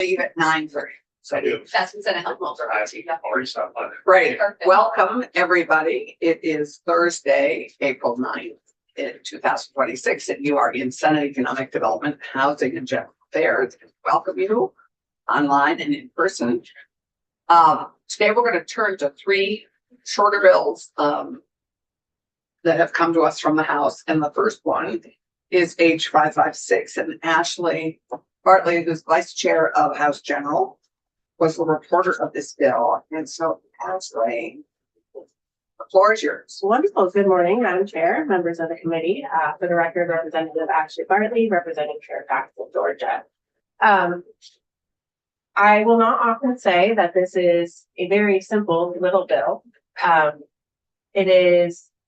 leave at 9:30. So That's what's gonna help most. Already stopped by there. great. Perfect. Welcome, everybody. It is Thursday, April 9th in 2026, and you are in Senate Economic Development, Housing and General Affairs. Welcome you online and in person. Today we're going to turn to three shorter bills that have come to us from the House. And the first one is H 556. And Ashley Bartley, who's Vice Chair of House General, was the reporter of this bill. And so Ashley, the floor is yours. Wonderful. Good morning, Madam Chair, members of the committee. For the record, Representative Ashley Bartley, representing Fairfax, Georgia. I will not often say that this is a very simple little bill.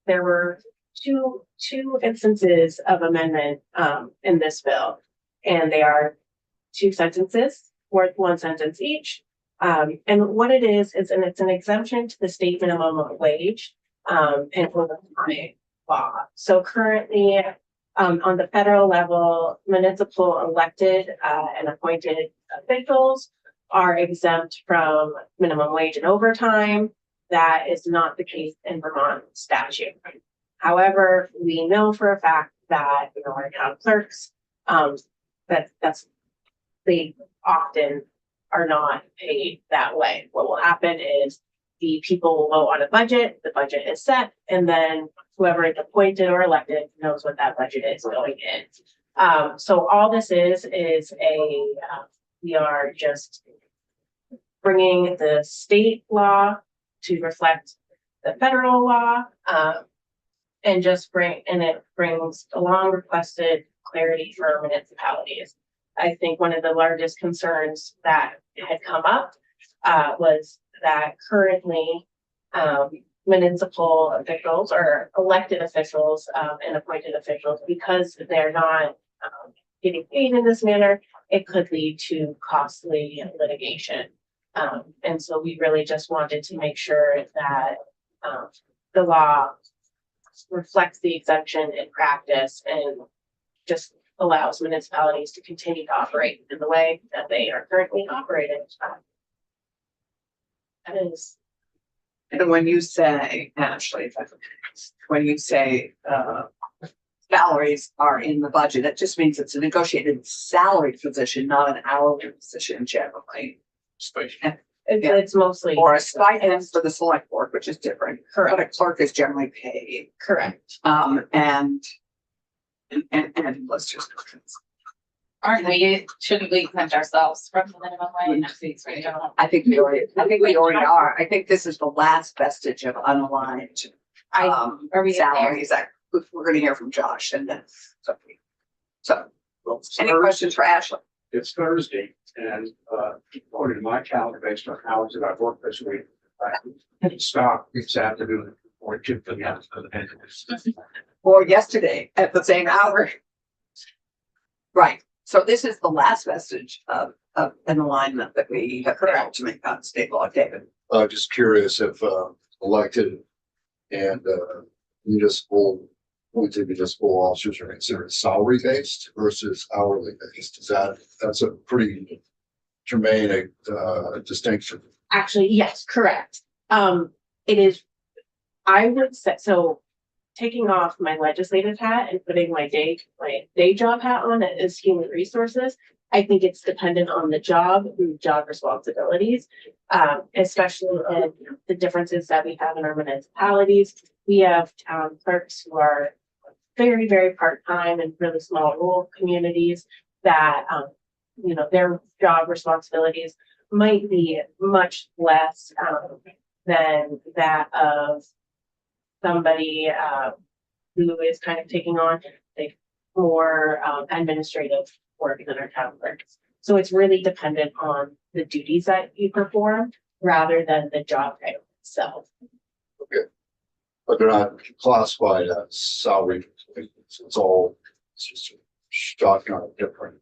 There were two instances of amendment in this bill, and they are two sentences worth one sentence each. And what it is it's an exemption to the state minimum wage and overtime law. So currently, on the federal level, municipal elected and appointed officials are exempt from minimum wage and overtime. That is not the case in Vermont statute. However, we know for a fact that our town clerks, they often are not paid that way. What will happen is the people will vote on a budget, the budget is set, and then whoever is appointed or elected knows what that budget is going in. So all this is we are just bringing the state law to reflect the federal law, and it brings along requested clarity for municipalities. I think one of the largest concerns that had come up was that currently municipal officials or elected officials and appointed officials, because they're not getting paid in this manner, it could lead to costly litigation. And so we really just wanted to make sure that the law reflects the exemption in practice and just allows municipalities to continue to operate in the way that they are currently operating. That is. And when you say, Ashley, when you say salaries are in the budget, it just means it's a negotiated salary position, not an hourly position generally. It's mostly. Or a stipend for the select board, which is different. Correct. But a clerk is generally paid. Correct. And let's just. Shouldn't we exempt ourselves from the minimum wage? I think we already are. I think this is the last vestige of unaligned Are we salaries. We're gonna hear from Josh and then. So, any questions for Ashley? It's Thursday and according to my calendar, based on hours that I've worked this week, I stop this afternoon or 2 p.m. Or yesterday at the same hour. Right. So this is the last vestige of an alignment that we have failed to make on state law, David. Just curious if elected and municipal officers are considered salary based versus hourly based. That's a pretty germane distinction. Actually, yes, correct. It is, I would say, so taking off my legislative hat and putting my day job hat on as human resources, I think it's dependent on the job and job responsibilities, especially in the differences that we have in our municipalities. We have town clerks who are very, very part-time in really small rural communities that, their job responsibilities might be much less than that of somebody who is kind of taking on more administrative work than our town clerks. So it's really dependent on the duties that you perform rather than the job title itself. Okay, but they're not classified as salary. It's just a shotgun different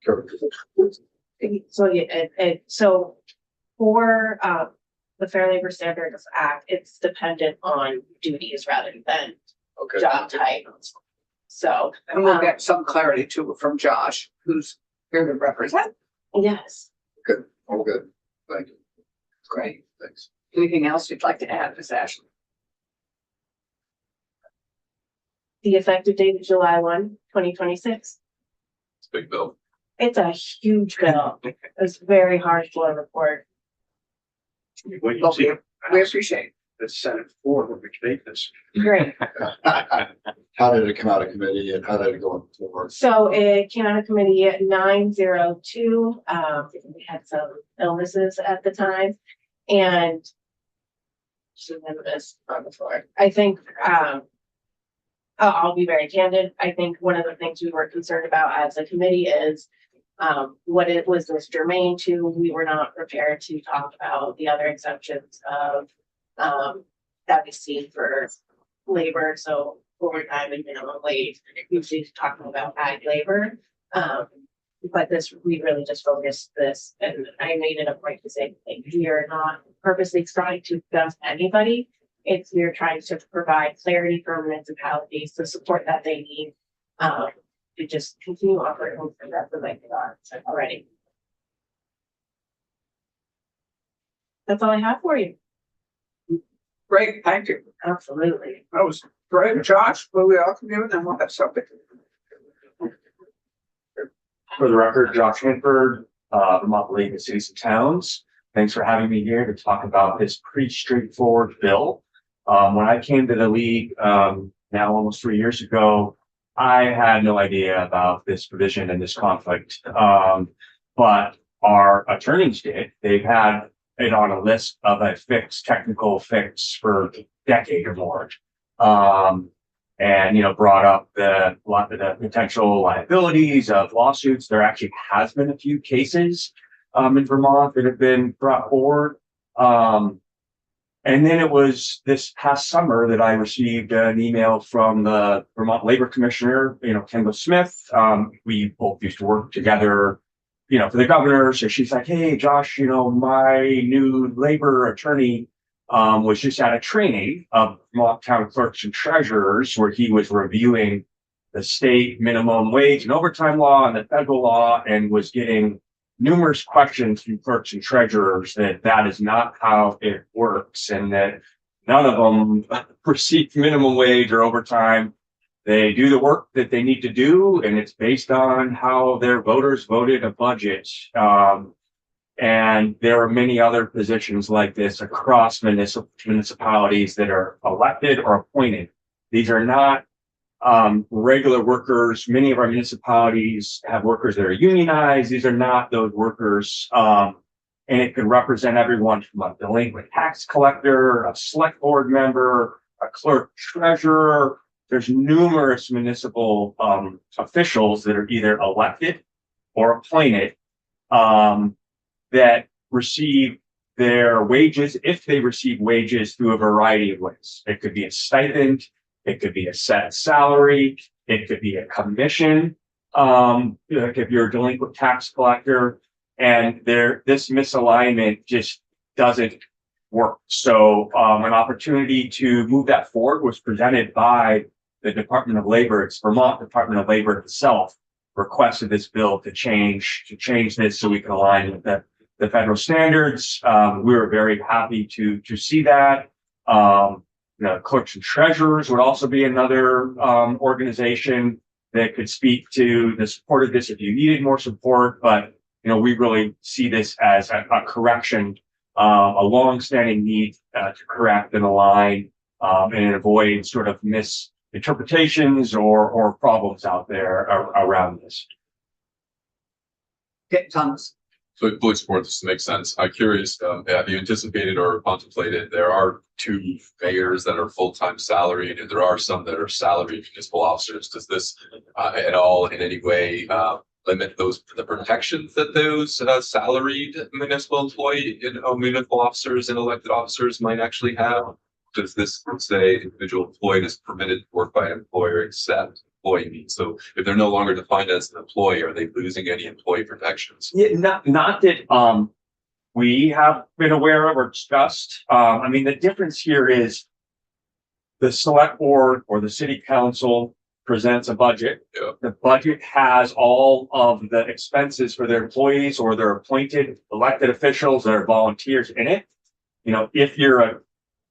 characteristics. So for the Fair Labor Standards Act, it's dependent on duties rather than job titles. So And we'll get some clarity too from Josh, who's here to represent Yes. All good. Thank you. Great. Thanks. Anything else you'd like to add, Ms. Ashley? The effective date is July 1, 2026. It's a big bill. It's a huge bill. It's very hard to report. When you Well, see we appreciate the Senate floor when we debate this. Great. How did it come out of committee and how did it go on the floor? So it came out of committee at 9:02. We had some illnesses at the time and she never missed on the floor. I think, I'll be very candid. I think one of the things we were concerned about as a committee is what it was this germane to. We were not prepared to talk about the other exemptions of that we see for labor, so overtime and minimum wage, usually talking about ag labor. But this, we really just focused this, and I made it a point to say, like, we are not purposely trying to dump anybody. It's, we're trying to provide clarity for municipalities, the support that they need, to just continue operating for that the way they are already. That's all I have for you. Great, thank you. Absolutely. That was great. Josh, will we welcome you and then we'll have something. For the record, Josh Hanford, Vermont League of Cities and Towns. Thanks for having me here to talk about this pretty straightforward bill. When I came to the league, now almost 3 years ago, I had no idea about this provision and this conflict. But our attorneys did. They've had it on a list of a technical fix for a decade or more. And, you know, brought up the potential liabilities of lawsuits. There actually has been a few cases in Vermont that have been brought forward. And then it was this past summer that I received an email from the Vermont Labor Commissioner, Kendall Smith. We both used to work together, for the governor. So she's like, hey, Josh, my new labor attorney was just at a training of Vermont town clerks and treasurers where he was reviewing the state minimum wage and overtime law and the federal law and was getting numerous questions from clerks and treasurers that is not how it works and that none of them receive minimum wage or overtime. They do the work that they need to do, and it's based on how their voters voted a budget. And there are many other positions like this across municipalities that are elected or appointed. These are not regular workers. Many of our municipalities have workers that are unionized. These are not those workers. And it could represent everyone from a delinquent tax collector, a select board member, a clerk treasurer. There's numerous municipal officials that are either elected or appointed that receive their wages, if they receive wages, through a variety of ways. It could be a stipend, it could be a set salary, it could be a commission, like if you're a delinquent tax collector, and this misalignment just doesn't work. So an opportunity to move that forward was presented by the Department of Labor. It's Vermont Department of Labor itself requested this bill to change this so we can align with the federal standards. We were very happy to see that. Clerks and treasurers would also be another organization that could speak to the support of this if you needed more support. But we really see this as a correction, a long-standing need to correct and align and avoid sort of misinterpretations or problems out there around this. Okay, Thomas. So I fully support this. Makes sense. I'm curious, have you anticipated or contemplated, there are 2 mayors that are full-time salaried and there are some that are salaried municipal officers. Does this at all in any way limit the protections that those salaried municipal municipal officers and elected officers might actually have? Does this say individual employee is permitted to work by an employer except employee means? So if they're no longer defined as an employee, are they losing any employee protections? Yeah, not that we have been aware of or discussed. The difference here is the select board or the city council presents a budget. Yeah. The budget has all of the expenses for their employees or their appointed elected officials or volunteers in it. You know, if you're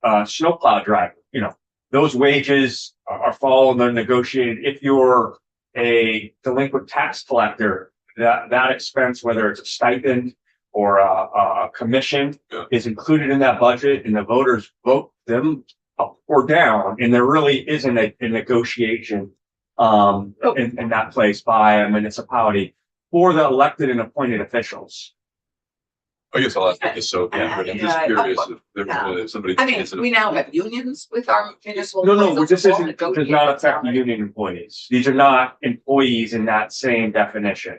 a snowplow driver, you know, those wages are following the negotiated. If you're a delinquent tax collector, that expense, whether it's a stipend or a commission, Yeah. is included in that budget, and the voters vote them up or down, and there really isn't a negotiation in that place by a municipality for the elected and appointed officials. I guess I'll ask this, so, I'm just Yeah, curious if there was somebody. I mean, we now have unions with our municipal. No, employees. this Those are all isn't, does negotiated not affect the salaries. union employees. These are not employees in that same definition.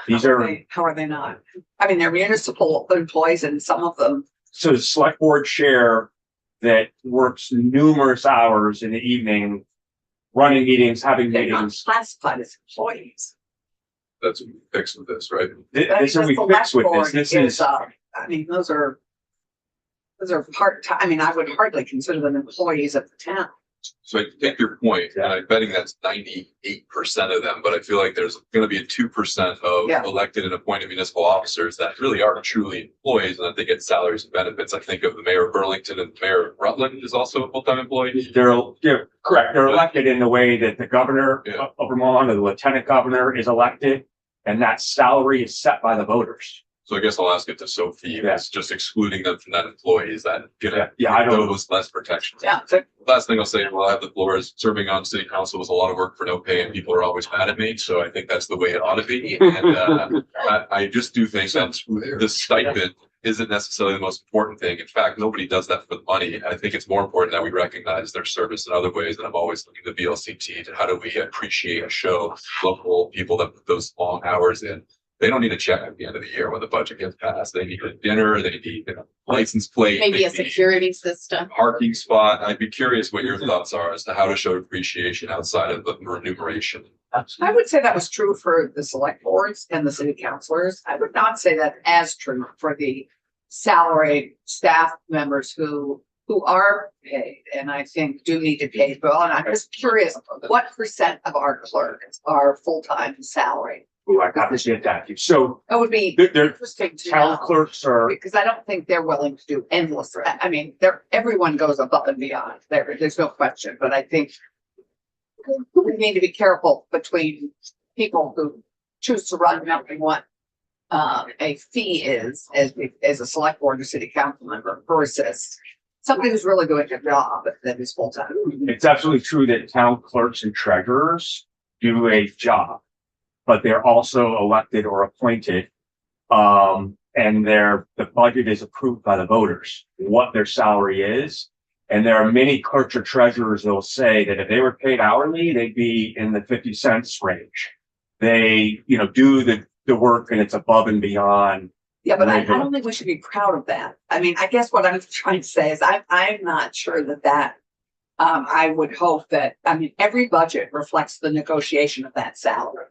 These are, How are they not? I mean, they're municipal employees and some of them, so the select board chair that works numerous hours in the evening, running meetings, having they're not meetings. classified as employees. That's what we fixed with this, right? This is we The fix with select this. This board is, I mean, those are part-time. I mean, I would hardly consider them employees of the town. So I take your point, and I'm betting that's 98% of them, but I feel like there's gonna be a 2% of Yeah. elected and appointed municipal officers that really are truly employees and that they get salaries and benefits. I think of the mayor of Burlington and the mayor of Rutland is also a full-time employee. they're correct. They're elected in the way that the governor Yeah. of Vermont or the lieutenant governor is elected, and that salary is set by the voters. So I guess I'll ask it to Sophie, Yeah. it's just excluding them from that employees that get Yeah, I don't. those less protections. Yeah, so Last thing I'll say, while I have the floor, is serving on city council was a lot of work for no pay and people are always mad at me. So I think that's the way it ought to be. And I just do think that the stipend isn't necessarily the most important thing. In fact, nobody does that for the money. I think it's more important that we recognize their service in other ways. And I'm always looking to VLCT to how do we appreciate and show local people that put those long hours in. They don't need a check at the end of the year when the budget gets passed. They need a dinner, they need, you know, license plate. Maybe a they need security system. Parking spot. I'd be curious what your thoughts are as to how to show appreciation outside of the remuneration. I would say that was true for the select boards and the city councilors. I would not say that as true for the salaried staff members who are paid and I think do need to pay well. And I'm just curious, what percent of our clerks are full-time salary? Ooh, I got to get that. So That would be they're interesting to town know. clerks are, Because I don't think they're willing to do endless. I mean, everyone goes above and beyond. There's no question, but I think we need to be careful between people who choose to run knowing what a fee is as a select board or city council member versus somebody who's really doing a job that is full time. it's absolutely true that town clerks and treasurers do a job, but they're also elected or appointed. And the budget is approved by the voters, what their salary is. And there are many clerks or treasurers that will say that if they were paid hourly, they'd be in the 50 cents range. They, you know, do the work and it's above and beyond. Yeah, but I don't think we should be proud of that. I mean, I guess what I'm trying to say is I'm not sure that I would hope that, I mean, every budget reflects the negotiation of that salary.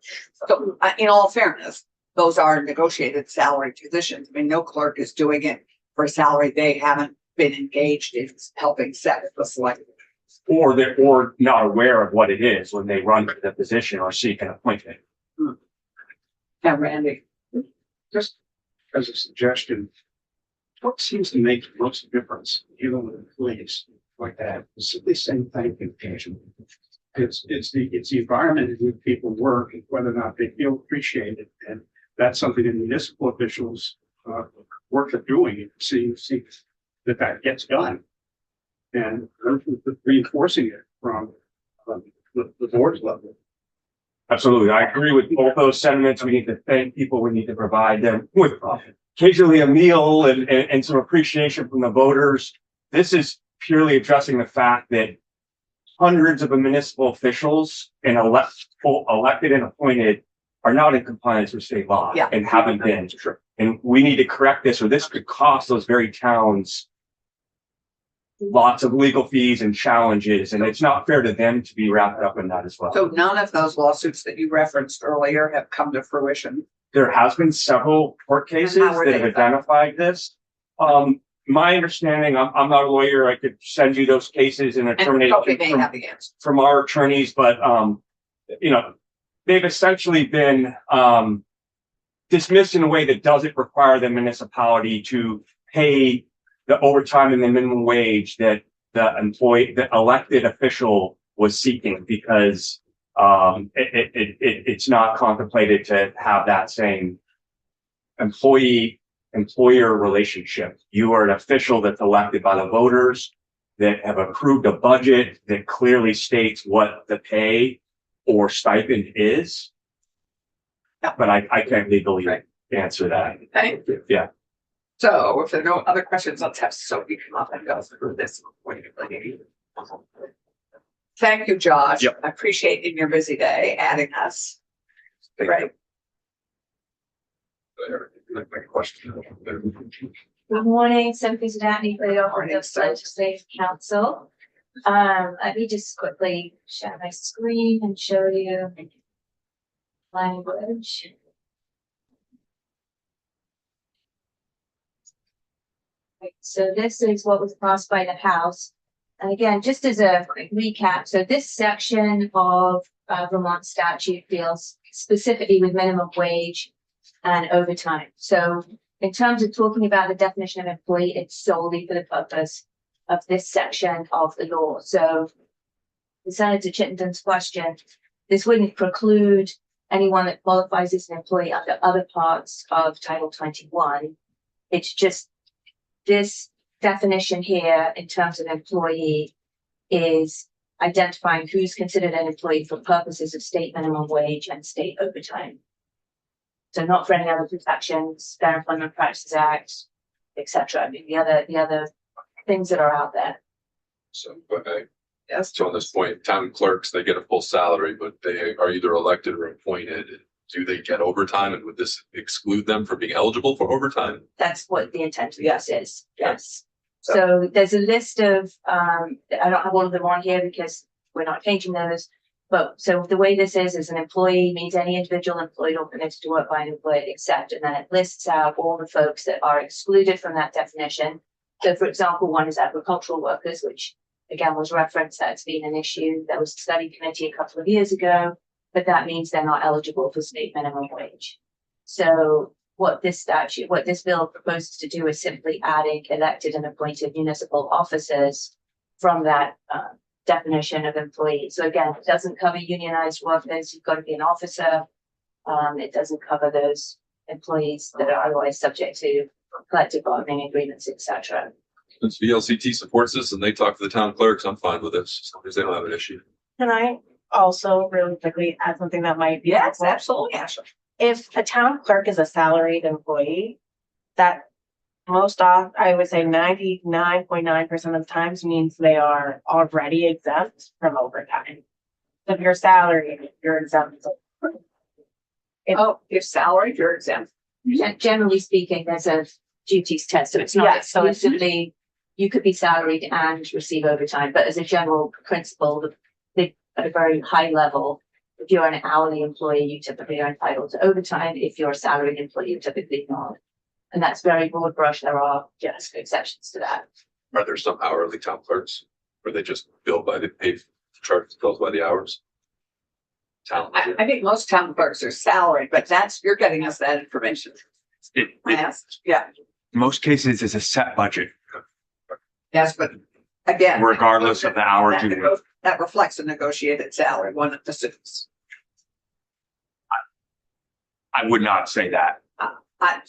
So in all fairness, those are negotiated salary positions. I mean, no clerk is doing it for a salary they haven't been engaged in helping set the select. Or not aware of what it is when they run for the position or seek an appointment. Yeah, Randy. Just as a suggestion, what seems to make the most difference, even with employees like that, is simply saying thank you occasionally. It's the environment in which people work and whether or not they feel appreciated. And that's something that municipal officials work at doing and see that gets done. And reinforcing it from the board's level. Absolutely. I agree with both those sentiments. We need to thank people. We need to provide them with occasionally a meal and some appreciation from the voters. This is purely addressing the fact that hundreds of municipal officials and elected and appointed are not in compliance with state law Yeah. and haven't been. And we need to correct this, or this could cost those very towns lots of legal fees and challenges, and it's not fair to them to be wrapped up in that as well. So none of those lawsuits that you referenced earlier have come to fruition. There has been several court cases how were that they have found? identified this. my understanding, I'm not a lawyer, I could send you those cases and a And termination Kobe may from- have the answer. from our attorneys, but, you know, they've essentially been, dismissed in a way that doesn't require the municipality to pay the overtime and the minimum wage that the elected official was seeking because, it's not contemplated to have that same employer relationship. You are an official that's elected by the voters that have approved a budget that clearly states what the pay or stipend is. Yeah. But I can't legally Right. answer that. Thank you. Yeah. So if there are no other questions, let's have Sophie come up and go through this. Thank you, Josh. Yep. I appreciate in your busy day adding us. Great. Question. Good morning, Sophie Zadani, Cleo, Morning, the Soph. Legislative Council. Let me just quickly share my screen and show you language. Right, so this is what was passed by the House. And again, just as a quick recap, so this section of Vermont statute deals specifically with minimum wage and overtime. So in terms of talking about the definition of employee, it's solely for the purpose of this section of the law. So the Senator Chittenden's question, this wouldn't preclude anyone that qualifies as an employee under other parts of Title 21. It's just this definition here in terms of employee is identifying who's considered an employee for purposes of state minimum wage and state overtime. So not for any other protections, Fair Employment Practices Act, etc. I mean, the other things that are out there. So, Yes. so on this point, town clerks, they get a full salary, but they are either elected or appointed. Do they get overtime, and would this exclude them from being eligible for overtime? That's what the intent of this is. Yes. So- So there's a list of, I don't have all of them on here because we're not changing those. But so the way this is an employee means any individual employed or permitted to work by an employer except, and then it lists out all the folks that are excluded from that definition. So for example, one is agricultural workers, which again was referenced, that's been an issue. There was a study committee a couple of years ago, but that means they're not eligible for state minimum wage. So what this bill proposes to do is simply adding elected and appointed municipal officers from that definition of employee. So again, it doesn't cover unionized workers. You've got to be an officer. It doesn't cover those employees that are otherwise subject to collective bargaining agreements, etc. Since VLCT supports this and they talk to the town clerks, I'm fine with this, as long as they don't have an issue. Can I also really quickly add something that might be? Yes, helpful? absolutely, Ashley. If a town clerk is a salaried employee, that I would say 99.9% of the times means they are already exempt from overtime. If you're salaried, you're exempt. Oh, if salaried, you're exempt. Generally speaking, there's a duties test, so it's not Yeah, so it's- exclusively, you could be salaried and receive overtime, but as a general principle, at a very high level, if you're an hourly employee, you typically are entitled to overtime. If you're a salaried employee, you're typically not. And that's very broad brush. There are just exceptions to that. Are there some hourly town clerks, or they just bill by the pay, charge bills by the hours? Town. I think most town clerks are salaried, but you're getting us that information. Yes, yeah, Most cases it's a set budget, yes, but again. regardless of the hours you work. That reflects a negotiated salary, one assumes. I would not say that. I-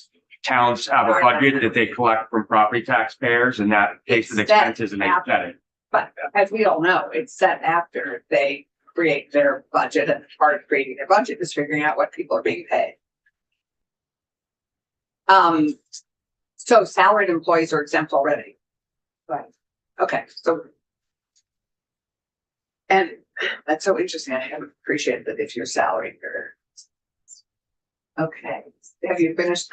Towns have a budget that they collect from property taxpayers and that pays for the It's set expenses and they set it. But as we all know, it's set after they create their budget, and part of creating their budget is figuring out what people are being paid. So salaried employees are exempt already. Right. Okay, so. And that's so interesting. I haven't appreciated that if you're salaried, you're. Okay, have you finished?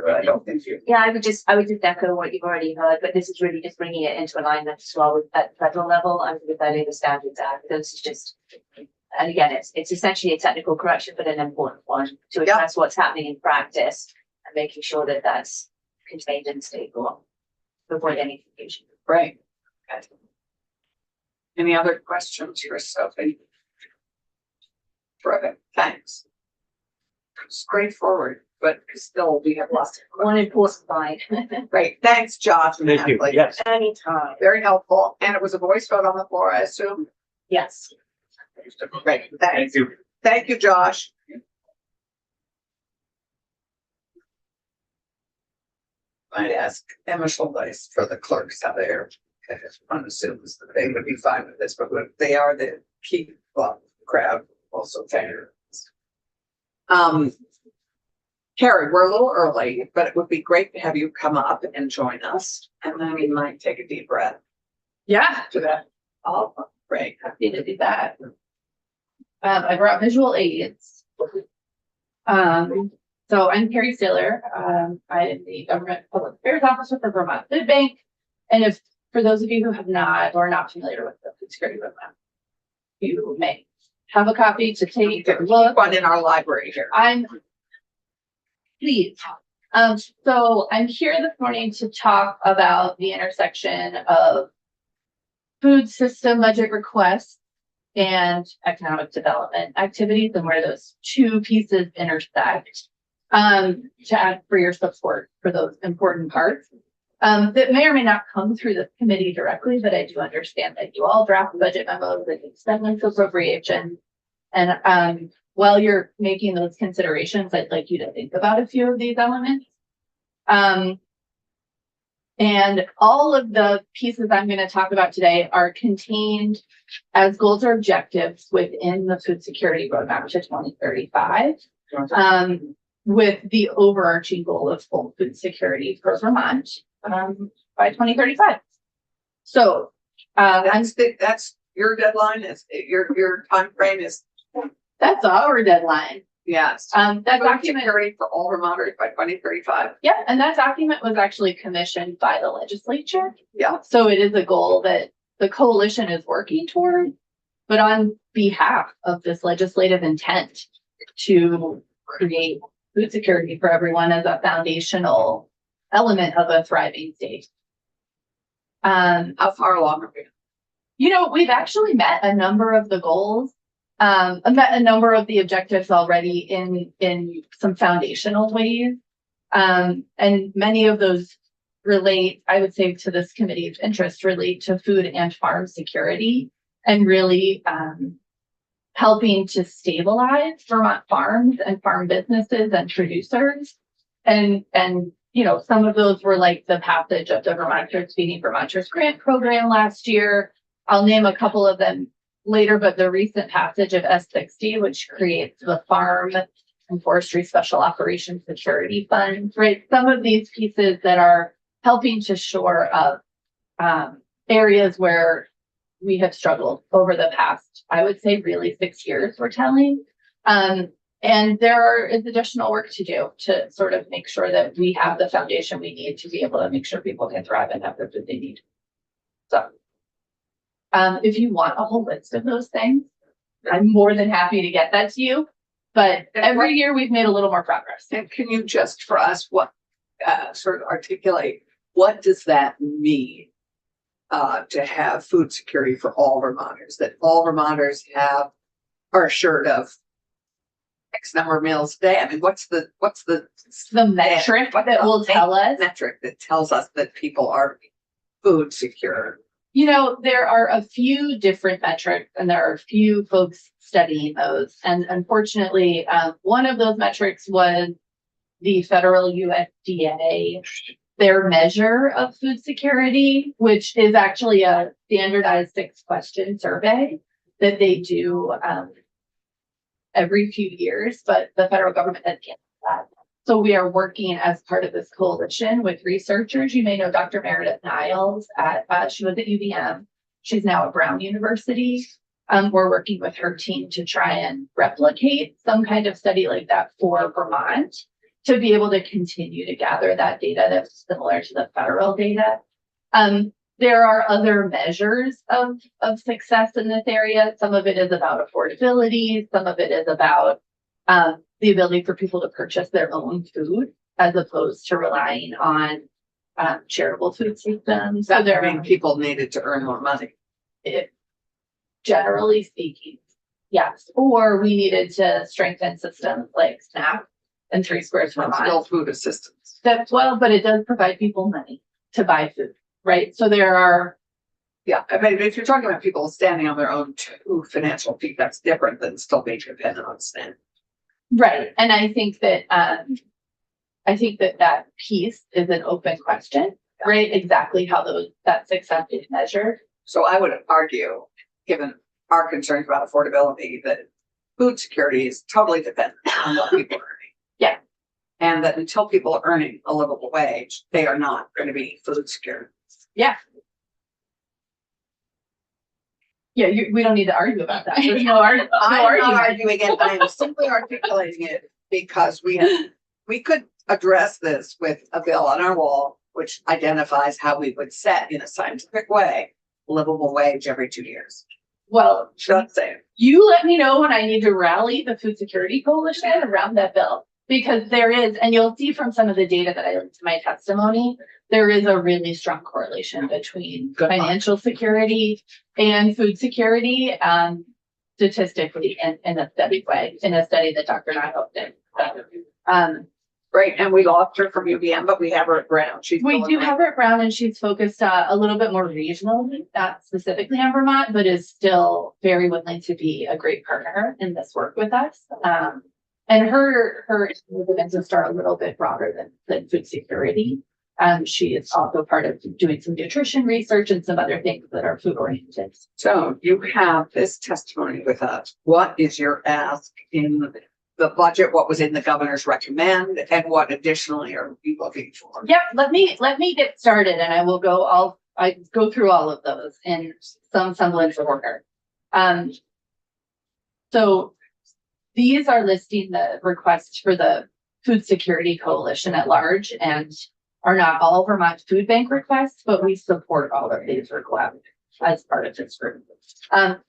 I don't think you. Yeah, I would just echo what you've already heard, but this is really just bringing it into alignment as well with at federal level under the Fair Labor Standards Act. This is just, and again, it's essentially a technical correction, but an important one to Yeah. address what's happening in practice and making sure that that's contained in state law. avoid any confusion. Right. Okay. Any other questions for Sophie? Terrific, thanks. Straightforward, but still we have lots of. One important line. Great, thanks, Josh. and Thank you. Natalie. Yes. Anytime. Very helpful, and it was a voice vote on the floor, I assume. Yes. Great, Thank thanks. you. Thank you, Josh. Might ask Emma Schultheis for the clerks how they're, one assumes that they would be fine with this, but they are the key, well, crowd also fair. Carrie, we're a little early, but it would be great to have you come up and join us, and then we might take a deep breath Yeah, to that. Oh, great. happy to do that. I brought visual aids. So I'm Carrie Stiller. I am the Government Public Affairs Officer for Vermont Food Bank. And if, for those of you who have not or are not familiar with the food security roadmap, you may have a copy to take a look. One in our library here. Please. So I'm here this morning to talk about the intersection of food system budget requests and economic development activities and where those two pieces intersect. To ask for your support for those important parts. That may or may not come through the committee directly, but I do understand that you all draft budget memos and extend appropriation. And while you're making those considerations, I'd like you to think about a few of these elements. And all of the pieces I'm going to talk about today are contained as goals or objectives within the food security roadmap to 2035. With the overarching goal of full food security for Vermont by 2035. So That's your deadline is, your time frame is, that's our deadline. yes. That Food document, security for all Vermonters by 2035. yeah, and that document was actually commissioned by the legislature. Yeah. So it is a goal that the coalition is working toward, but on behalf of this legislative intent to create food security for everyone as a foundational element of a thriving state. How far along are we? You know, we've actually met a number of the goals, met a number of the objectives already in some foundational ways. And many of those relate, I would say, to this committee's interest, relate to food and farm security and really helping to stabilize Vermont farms and farm businesses and producers. And you know, some of those were like the passage of the Vermonters Feeding Vermonters grant program last year. I'll name a couple of them later, but the recent passage of S60, which creates the Farm and Forestry Special Operations Security Fund, right? Some of these pieces that are helping to shore up areas where we have struggled over the past, I would say really 6 years, we're telling. And there is additional work to do to sort of make sure that we have the foundation we need to be able to make sure people can thrive and have the food they need. So if you want a whole list of those things, I'm more than happy to get that to you. But every year we've made a little more progress. And can you just for us, what, sort of articulate, what does that mean? To have food security for all Vermonters, that all Vermonters are assured of X number of meals a day. I mean, what's the The metric that will tell us. metric that tells us that people are food secure? You know, there are a few different metrics and there are a few folks studying those. And unfortunately, one of those metrics was the federal USDA, their measure of food security, which is actually a standardized 6-question survey that they do every few years, but the federal government has canceled that. So we are working as part of this coalition with researchers. You may know Dr. Meredith Niles she was at UVM. She's now at Brown University. We're working with her team to try and replicate some kind of study like that for Vermont to be able to continue to gather that data that's similar to the federal data. There are other measures of success in this area. Some of it is about affordability. Some of it is about the ability for people to purchase their own food as opposed to relying on charitable food systems. So That there mean are, people needed to earn more money. generally speaking, yes, or we needed to strengthen systems like SNAP and Three Squares Still Vermont. food assistance. That's well, but it does provide people money to buy food, right? So there are, Yeah, I mean, if you're talking about people standing on their own two financial feet, that's different than still being dependent on SNAP. right, and I think that that piece is an open question, right? Exactly how that's accepted and measured. So I would argue, given our concerns about affordability, that food security is totally dependent on what people are earning. Yeah. And that until people are earning a livable wage, they are not going to be food secure. Yeah, we don't need to argue about that. There's no I'm not argument. arguing it, I am simply articulating it because we could address this with a bill on our wall, which identifies how we would set in a scientific way, livable wage every 2 years. Well, Just saying. you let me know when I need to rally the Food Security Coalition around that bill. Because there is, and you'll see from some of the data that I linked to my testimony, there is a really strong correlation between Good point. financial security and food security, statistically in a steady way, in a study that Dr. Nyhope did. Great, and we lost her from UVM, but we have her at Brown. She's We still do in have her at Brown, and she's focused a little bit more regionally, not specifically on Vermont, but is still very willing to be a great partner in this work with us. And her interests are a little bit broader than food security. She is also part of doing some nutrition research and some other things that are food oriented. So you have this testimony with us. What is your ask in the budget? What was in the governor's recommend and what additionally are we looking for? Yep, let me get started and I will I go through all of those in some semblance of order. So these are listing the requests for the Food Security Coalition at large and are not all Vermont Food Bank requests, but we support all of these requests as part of this group.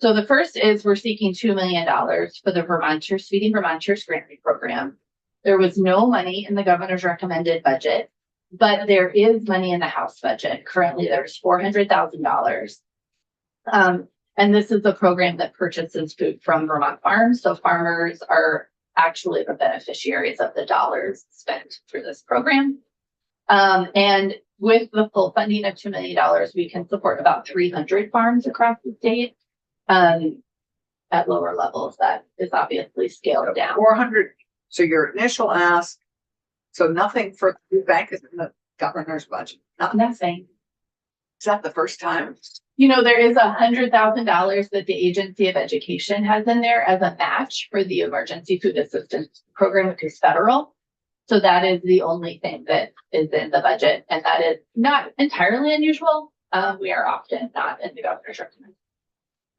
So the first is we're seeking $2 million for the Feeding Vermonters Grant Program. There was no money in the governor's recommended budget, but there is money in the House budget. Currently, there's $400,000. And this is a program that purchases food from Vermont farms. So farmers are actually the beneficiaries of the dollars spent through this program. And with the full funding of $2 million, we can support about 300 farms across the state. At lower levels, that is obviously scaled down. 400. So your initial ask, so nothing for the food bank is in the governor's budget. Nothing. Is that the first time? You know, there is $100,000 that the Agency of Education has in there as a match for the Emergency Food Assistance Program, which is federal. So that is the only thing that is in the budget, and that is not entirely unusual. We are often not in the governor's recommendation.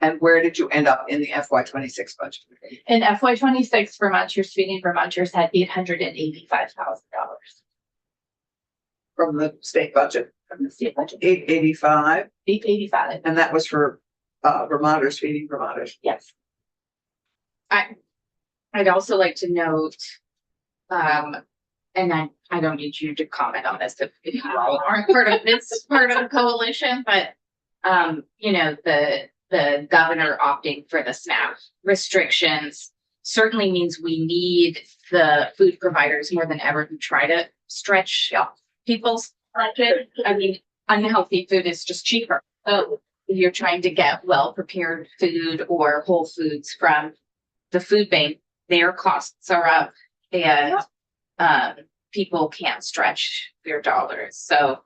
And where did you end up in the FY26 budget? In FY26, Feeding Vermonters had $885,000 From the state budget, from the state budget. 885, 885, and that was for Vermonters Feeding Vermonters. yes. I'd also like to note, and I don't need you to comment on this if you all aren't part of this part of the coalition, but you know, the governor opting for the SNAP restrictions certainly means we need the food providers more than ever to try to stretch people's budget. I mean, unhealthy food is just cheaper. So if you're trying to get well-prepared food or whole foods from the food bank, their costs are up and people can't stretch their dollars. So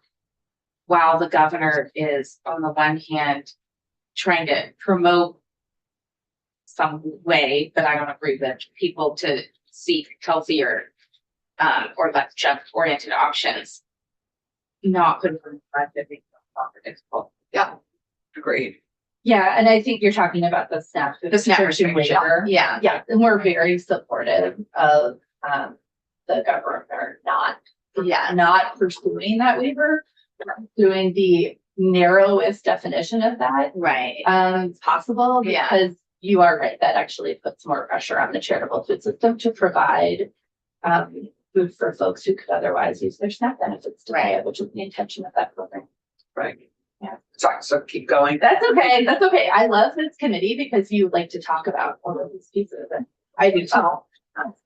while the governor is on the one hand trying to promote some way, but I don't agree with people to seek healthier or less junk oriented options, not putting them in budget makes it more difficult. Yeah, agreed. Yeah, and I think you're talking about the SNAP. The SNAP restriction restriction, waiver. yeah. Yeah, and we're very supportive of the governor not pursuing that waiver, doing the narrowest definition of that Right. possible, Yeah. because you are right, that actually puts more pressure on the charitable food system to provide food for folks who could otherwise use their SNAP benefits to buy it, which is the intention of that program. Right. Yeah. Sorry, so keep going. That's okay. That's okay. I love this committee because you like to talk about all of these pieces, and I do too.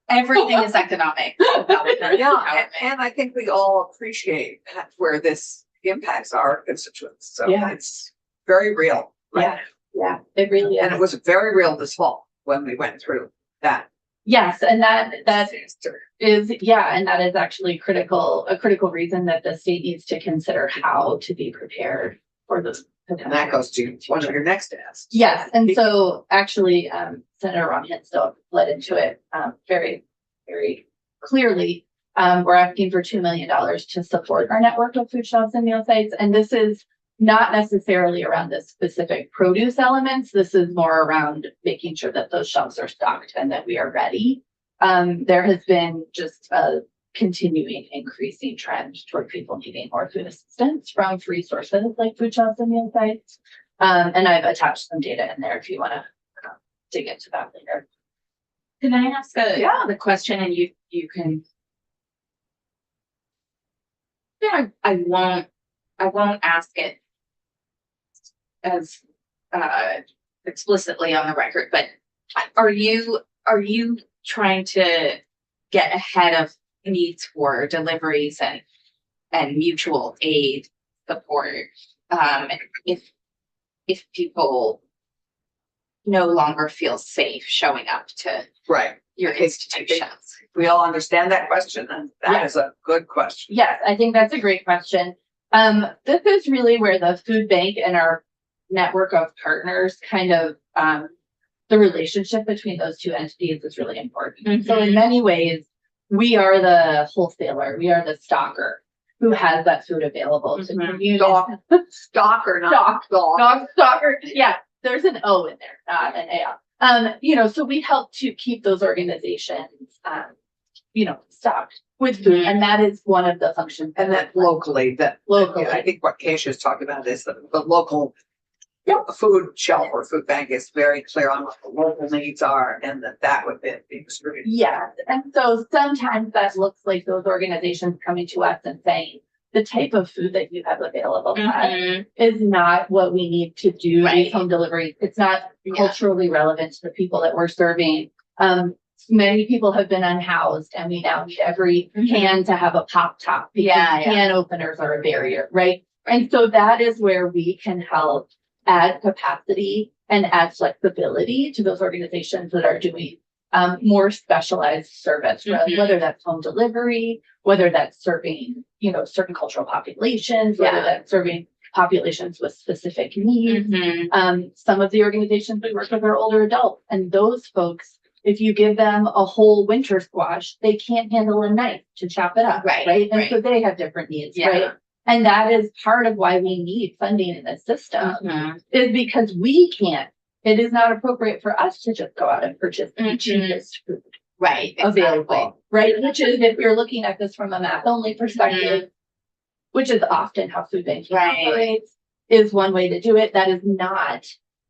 Everything is economic. Yeah, and I think we all appreciate where this impacts our constituents, so Yeah. it's very real. Right? Yeah, it really And it is. was very real this fall when we went through that. Yes, and that disaster. is, yeah, and that is actually a critical reason that the state needs to consider how to be prepared for this. And that goes to one of your next asks. Yes, and so actually, Senator Ron Hinsdale led into it, very, very clearly. We're asking for $2 million to support our network of food shelves and meal sites, and this is not necessarily around the specific produce elements. This is more around making sure that those shelves are stocked and that we are ready. There has been just a continuing increasing trend toward people needing more food assistance from free sources like food shelves and meal sites. And I've attached some data in there if you want to dig into that later. Can I ask Yeah. the question and you can. Yeah, I won't ask it as explicitly on the record, but are you trying to get ahead of needs for deliveries and mutual aid support if people no longer feel safe showing up to Right. your institutions? We all understand that question, and that is a good question. Yes, I think that's a great question. This is really where the food bank and our network of partners kind of, the relationship between those two entities is really important. So in many ways, we are the wholesaler, we are the stocker who has that food available to communities. Stalker, not Stock. dog. Dog stalker, yeah, there's an O in there, not an A. You know, so we help to keep those organizations, stocked with food, and that is one of the functions. And that locally, Locally. I think what Keisha is talking about is the local food shelf or food bank is very clear on what the local needs are, and that would be distributed. Yes, and so sometimes that looks like those organizations coming to us and saying, the type of food that you have available to us is not what we need to do these home deliveries. It's not culturally relevant to the people that we're serving. Many people have been unhoused, and we now need every can to have a pop top because can openers are a barrier, right? And so that is where we can help add capacity and add flexibility to those organizations that are doing more specialized service, whether that's home delivery, whether that's serving, certain cultural populations, whether that's serving populations with specific needs. Some of the organizations we work with are older adults, and those folks, if you give them a whole winter squash, they can't handle a knife to chop it up, right? And so they have different needs, right? And that is part of why we need funding in the system, is because we can't. It is not appropriate for us to just go out and purchase the cheapest food available, right? Which is, if you're looking at this from a math only perspective, which is often how food banking operates, is one way to do it. That is not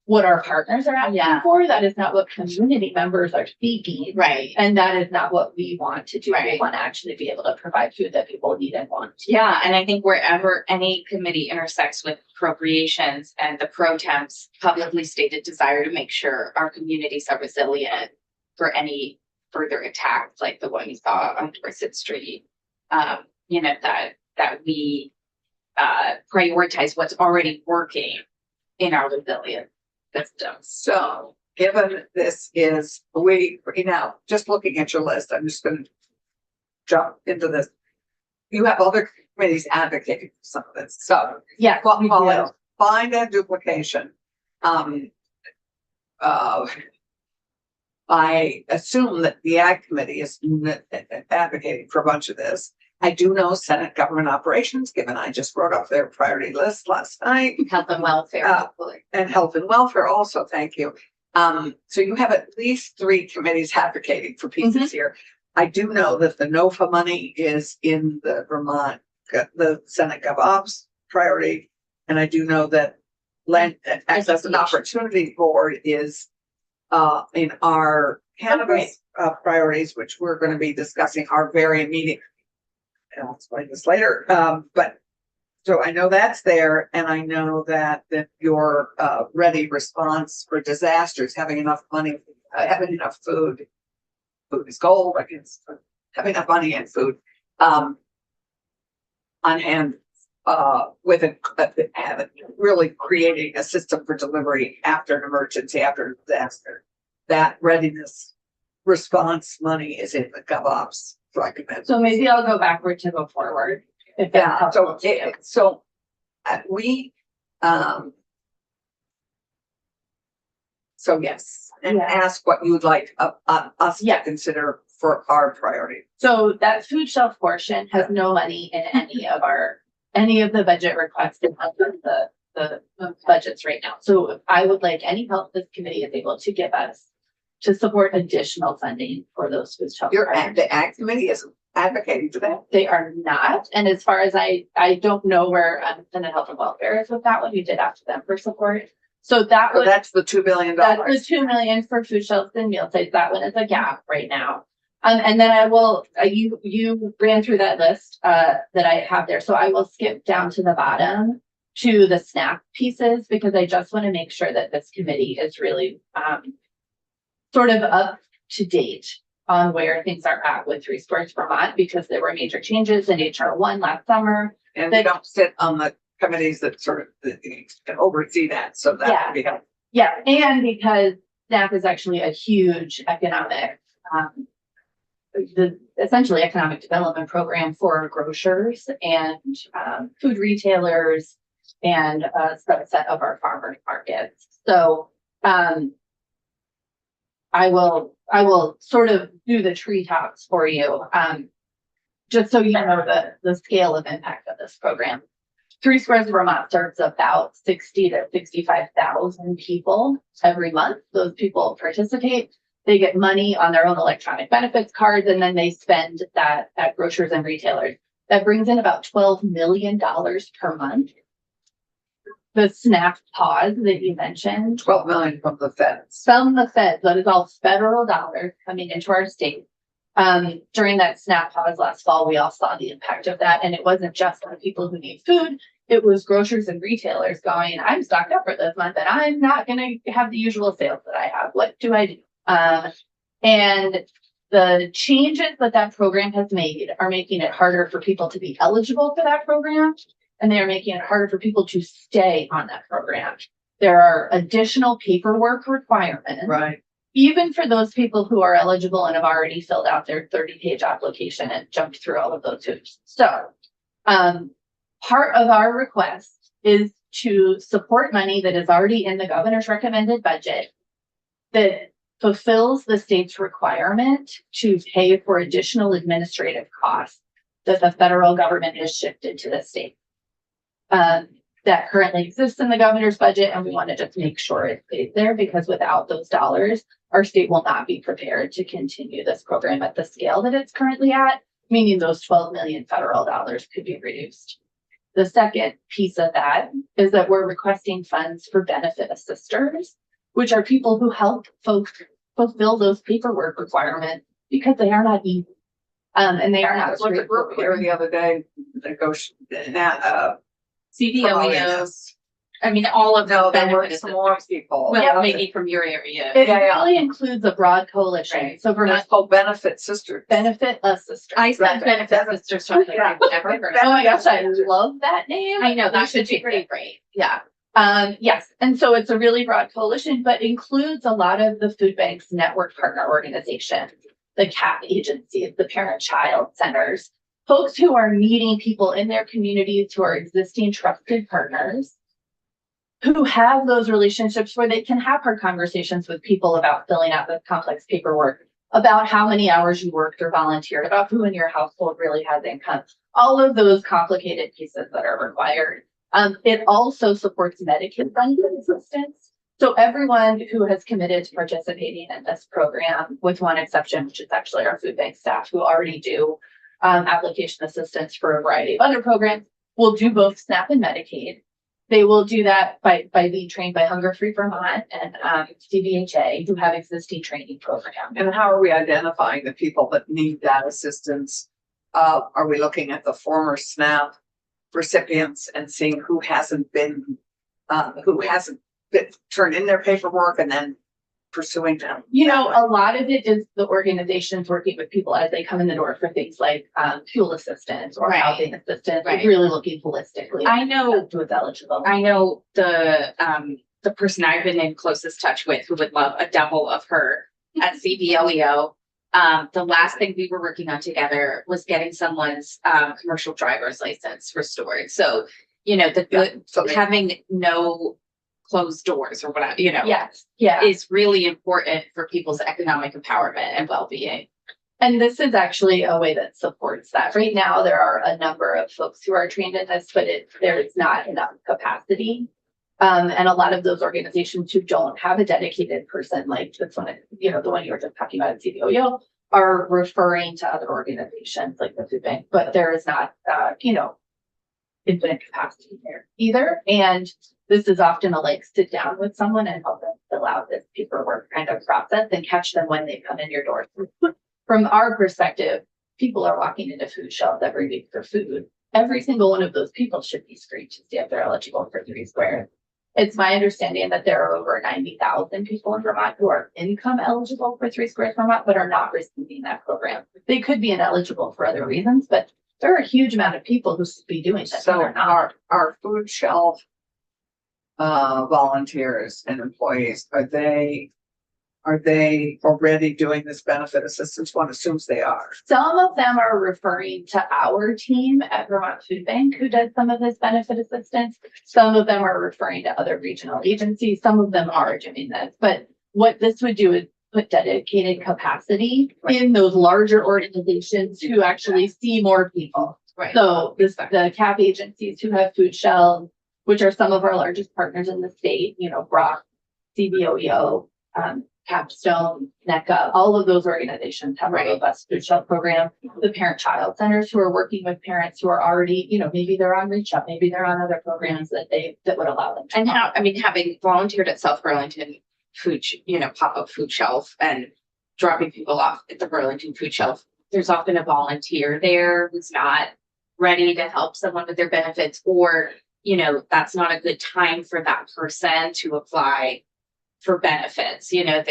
what our partners are asking for. That is not what community members are seeking. Right. And that is not what we want to do. We want to actually be able to provide food that people need and want. Yeah, and I think wherever any committee intersects with appropriations and the pro temp's publicly stated desire to make sure our communities are resilient for any further attacks like the one we saw on Dorset Street, that we prioritize what's already working in our resilient system. So given this is, we now, just looking at your list, I'm just going to jump into this. You have other committees advocating for some of this. So Yeah, we do. find a duplication. I assume that the Ag Committee is advocating for a bunch of this. I do know Senate Government Operations, given I just wrote off their priority list last night. Health and welfare. And Health and Welfare also, thank you. So you have at least 3 committees advocating for pieces here. I do know that the NOFA money is in the the Senate GovOps priority. And I do know that Land Access and Opportunity Board is in our cannabis priorities, which we're gonna be discussing, are very immediate. And I'll explain this later, but so I know that's there, and I know that your ready response for disasters, having enough money, having enough food. Food is gold, I guess, having enough money and food on hand, with really creating a system for delivery after an emergency, after a disaster. That readiness response money is in the GovOps document. So maybe I'll go backward to go forward. If that's Yeah, helpful to you. we, so yes, and Yeah. ask what you would like us to Yeah. consider for our priority. So that food shelf portion has no money in any of the budget requests in the budgets right now. So I would like any help this committee is able to give us to support additional funding for those food shelf. programs. The Ag Committee is advocating for that. They are not, and as far as I don't know where Senate Health and Welfare is with that one, we did ask them for support. So that So was, that's the $2 billion. that's the 2 million for food shelves and meal sites, that one is a gap right now. And then I will, you ran through that list, that I have there, so I will skip down to the bottom to the SNAP pieces, because I just want to make sure that this committee is really, sort of up to date on where things are at with Resource Vermont, because there were major changes in HR 1 last summer. And we don't sit on the committees that sort of that can oversee that, so that would be helpful. Yeah, and because SNAP is actually a huge economic, essentially economic development program for grocers and food retailers and a subset of our farmers markets. So I will sort of do the treetops for you, just so you know the scale of impact of this program. Three Squares Vermont serves about 60 to 65,000 people every month. Those people participate. They get money on their own electronic benefits cards, and then they spend that at grocers and retailers. That brings in about $12 million per month. The SNAP pause that you mentioned, 12 million from the feds. from the Fed, that is all federal dollars coming into our state. During that SNAP pause last fall, we all saw the impact of that. And it wasn't just on people who need food. It was grocers and retailers going, I'm stocked up for this month and I'm not going to have the usual sales that I have. What do I do? And the changes that program has made are making it harder for people to be eligible for that program. And they are making it harder for people to stay on that program. There are additional paperwork requirements. Right. Even for those people who are eligible and have already filled out their 30-page application and jumped through all of those hoops. So, part of our request is to support money that is already in the governor's recommended budget that fulfills the state's requirement to pay for additional administrative costs that the federal government has shifted to the state. That currently exists in the governor's budget, and we want to just make sure it stays there, because without those dollars, our state will not be prepared to continue this program at the scale that it's currently at, meaning those 12 million federal dollars could be reduced. The second piece of that is that we're requesting funds for benefit assisters, which are people who help folks fulfill those paperwork requirements because they are not easy. And they are not What's the group here the other day, CDOEs, I mean, all of no, the there were benefits. some more people. Well, maybe from your area. It Yeah. really includes a broad coalition. Right. So And Vermont it's called Benefit Sisters. Benefit Assisters. I said benefit sisters, so I've never heard of Oh my it. gosh, I love that name. I know, that We should be take it. great. Yeah. Yes. And so it's a really broad coalition, but includes a lot of the food banks network partner organizations, the CAP agencies, the parent-child centers, folks who are meeting people in their communities who are existing trusted partners, who have those relationships where they can have hard conversations with people about filling out the complex paperwork, about how many hours you worked or volunteered, about who in your household really has income, all of those complicated pieces that are required. It also supports Medicaid funding assistance. So everyone who has committed to participating in this program, with one exception, which is actually our food bank staff who already do application assistance for a variety of other programs, will do both SNAP and Medicaid. They will do that by being trained by Hunger Free Vermont and CVHA, who have existing training programs. And how are we identifying the people that need that assistance? Are we looking at the former SNAP recipients and seeing who hasn't turned in their paperwork and then pursuing them? You know, a lot of it is the organizations working with people as they come in the door for things like fuel assistance or Right. housing assistance, Right. really looking holistically. I know, Who is eligible. I know the person I've been in closest touch with who would love a double of her at CVLEO. The last thing we were working on together was getting someone's commercial driver's license restored. So, you know, So they- having no closed doors or whatever, you know, Yes, yeah. is really important for people's economic empowerment and well-being. And this is actually a way that supports that. Right now, there are a number of folks who are trained in this, but there is not enough capacity. And a lot of those organizations who don't have a dedicated person like this one, you know, the one you were just talking about at CVOYO, are referring to other organizations like the food bank, but there is not, you know, infinite capacity there either. And this is often a like sit down with someone and help them fill out this paperwork kind of process and catch them when they come in your door. From our perspective, people are walking into food shelves every week for food. Every single one of those people should be screened to see if they're eligible for 3 Squared. It's my understanding that there are over 90,000 people in Vermont who are income eligible for 3 Squared Vermont, but are not receiving that program. They could be ineligible for other reasons, but there are a huge amount of people who should be doing this. and So are not. our food shelf volunteers and employees, are they already doing this benefit assistance? One assumes they are. Some of them are referring to our team at Vermont Food Bank, who does some of this benefit assistance. Some of them are referring to other regional agencies. Some of them are doing this, but what this would do is put dedicated capacity in those larger organizations who actually see more people. Right. So the CAP agencies who have food shelves, which are some of our largest partners in the state, you know, Brock, CVOEO, Capstone, NECA, all of those organizations have a Right. robust food shelf program. The parent-child centers who are working with parents who are already, you know, maybe they're on Reach Up, maybe they're on other programs that would allow them. to And help. having volunteered at South Burlington pop-up food shelf and dropping people off at the Burlington food shelf, there's often a volunteer there who's not ready to help someone with their benefits, or, you know, that's not a good time for that person to apply for benefits, you know,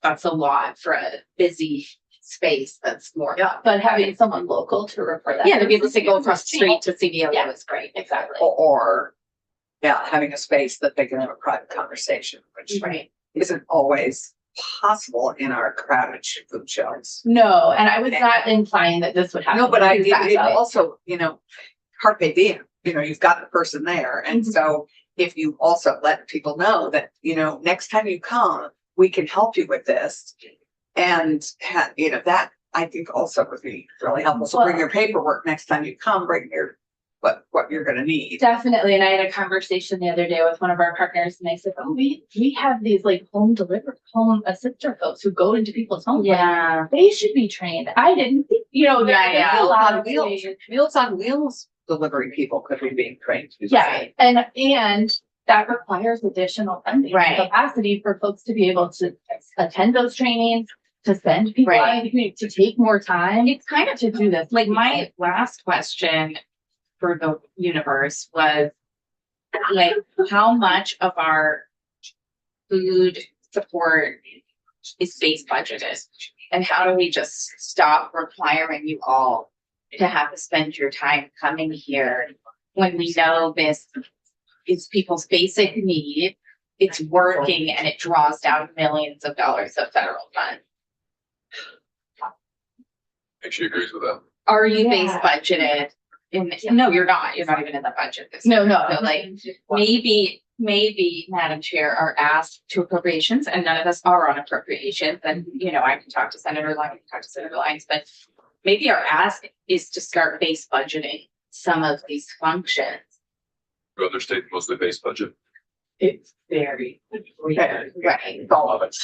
that's a lot for a busy space that's more. Yeah. But having someone local to refer that. Yeah, to be able to go person across the street to CVO Yeah. is great. Exactly. Or having a space that they can have a private conversation, which Right. isn't always possible in our crowded food shelves. No, and I was not implying that this would happen. No, but it Exactly. also, you know, carpe diem, you know, you've got the person there. And Mhm. so if you also let people know that, you know, next time you come, we can help you with this. And you know, that I think also would be really helpful. So bring Well- your paperwork next time you come, bring your, what you're gonna need. Definitely. And I had a conversation the other day with one of our partners and they said, oh, we have these like home assistant folks who go into people's homes. Like, Yeah. they should be trained. I didn't think, you know, Yeah, yeah. there's a lot of Wheels. ways. Meals on Wheels delivery people could be being trained. to do Yeah, that. and that requires additional funding. and Right. Capacity for folks to be able to attend those trainings, to send people Right. out in the community, to take more time It's kind of to do this. like my last question for the universe was like, how much of our food support is base budgeted? And how do we just stop requiring you all to have to spend your time coming here when we know this is people's basic need? It's working and it draws down millions of dollars of federal funds. Make sure agrees with that. Are you base Yeah. budgeted? No, you're not. You're not even in the budget. this No, year. no. So like, maybe, Madam Chair, are asked to appropriations, and none of us are on appropriations, and, you know, I can talk to Senator Lyons, I can talk to Senator Lyons, but maybe our ask is to start base budgeting some of these functions. Other state mostly base budget, It's very, Right. it's all of it.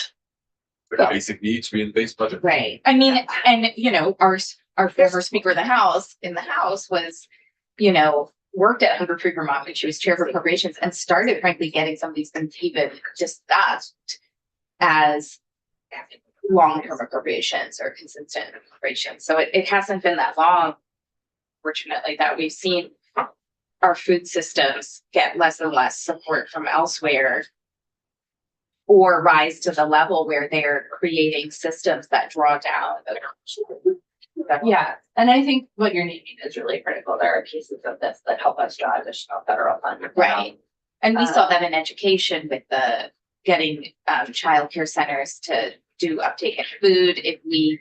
the So- basic needs be in the base budget. Right. I mean, and, you know, our former Speaker of the House in the House was, you know, worked at Hunger Free Vermont when she was chair of appropriations and started frankly getting some of these things even discussed as long-term appropriations or consistent appropriations. So it hasn't been that long, fortunately, that we've seen our food systems get less and less support from elsewhere or rise to the level where they're creating systems that draw down. Yeah, and I think what you're naming is really critical. There are pieces of this that help us draw additional federal funding. Right. And we saw that in education with the getting childcare centers to do uptake in food. If we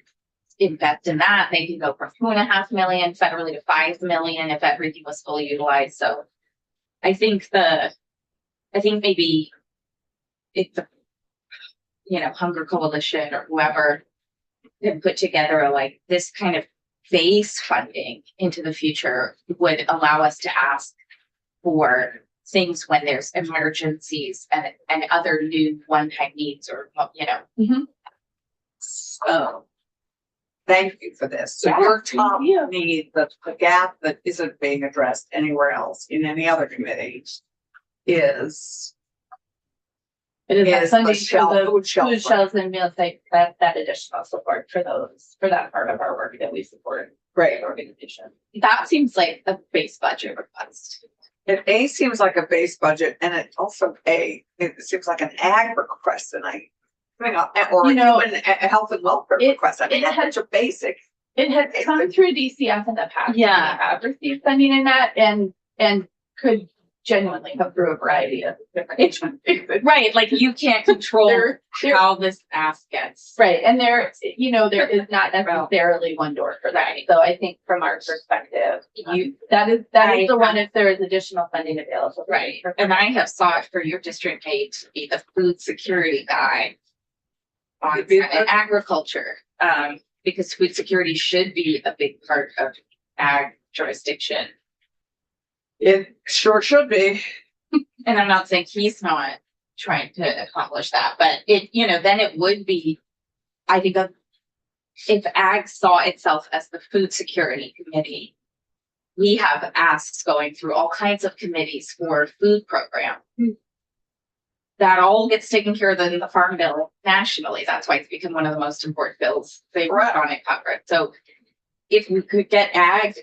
invest in that, they can go from 2.5 million federally to 5 million if everything was fully utilized. So I think maybe if the Hunger Coalition or whoever can put together like this kind of base funding into the future would allow us to ask for things when there's emergencies and other new one-time needs or So, thank you for this. So Yeah, your thank top you. need, the gap that isn't being addressed anywhere else in any other committee is It is that Is funding the shelf- for the food shelf food shelves and meal site, that additional support for that part of our work that we support great. the organization. that seems like a base budget request. And A seems like a base budget, and it also it seems like an ag request, and or You know, even a health and welfare it- request. I mean, it that's has- such a basic. It has come through DCF in the past. Yeah. We have received funding in that and could genuinely come through a variety of different agencies. Right, like you can't control There- how this ask gets. Right, and there is not necessarily one door for that. So I think from our perspective, that is the one if there is additional funding available. Right, and I have sought for your district aide to be the food security guy on It'd be kind of agriculture, because food security should be a big part of ag jurisdiction. It sure should be. And I'm not saying he's not trying to accomplish that, but then it would be, I think, if ag saw itself as the food security committee, we have asks going through all kinds of committees for food program. That all gets taken care of in the Farm Bill nationally. That's why it's become one of the most important bills they work on and cover it. So if we could get ag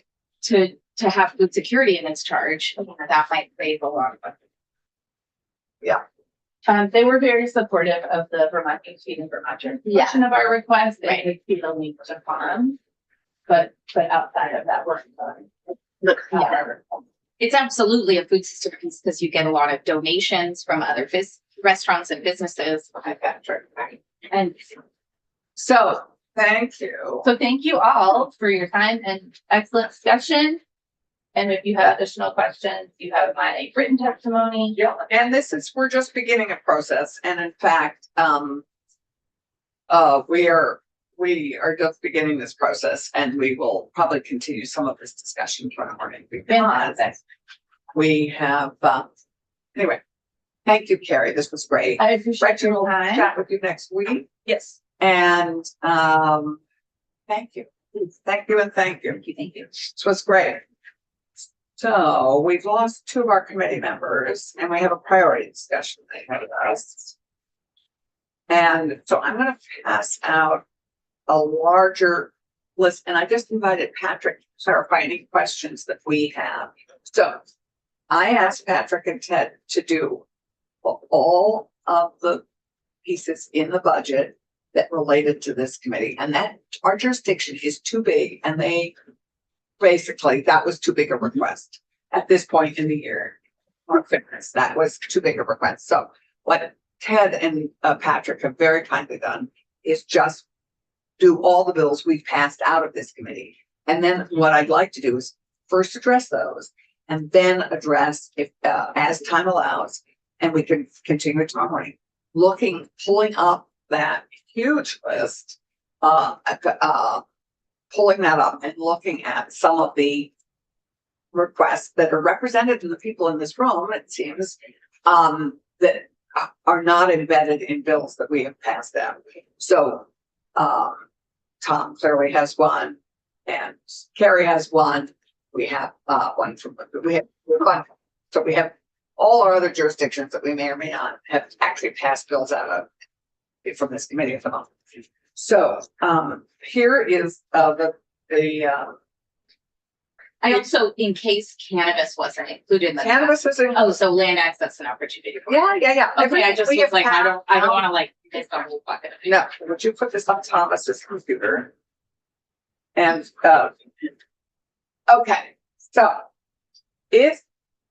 to have food security in its charge, that might save a lot of money. They were very supportive of the Vermont Feed and Vermont portion of our request. They could see the link to farm, but outside of that, we're It's absolutely a food system piece because you get a lot of donations from other restaurants and businesses. And So thank you. so thank you all for your time and excellent discussion. And if you have additional questions, you have my written testimony. Yeah, and we're just beginning a process, and in fact, we are just beginning this process, and we will probably continue some of this discussion tomorrow morning. Because we have, anyway, thank you, Carrie, this was great. I appreciate Rachel your will time. chat with you next week, Yes. and, thank you. Thank you and thank you. Thank you. This was great. So we've lost 2 of our committee members and we have a priority discussion. And so I'm going to pass out a larger list, and I just invited Patrick to clarify any questions that we have. So I asked Patrick and Ted to do all of the pieces in the budget that related to this committee, and that our jurisdiction is too big, and basically, that was too big a request at this point in the year. Our fitness, that was too big a request. So what Ted and Patrick have very kindly done is just do all the bills we've passed out of this committee. And then what I'd like to do is first address those and then address, if as time allows, and we can continue tomorrow morning, pulling up that huge list, pulling that up and looking at some of the requests that are represented in the people in this room, it seems, that are not embedded in bills that we have passed out. So Tom clearly has one, and Carrie has one. we have, one from, we have one. So we have all our other jurisdictions that we may or may not have actually passed bills out of from this committee at the moment. So, here is, I also, in case cannabis wasn't included in the. cannabis is in. Oh, so land access and opportunity. Yeah. Okay, I just We was have like, I don't passed wanna like miss the whole bucket. of it. No, would you put this on Thomas's computer? And, okay, so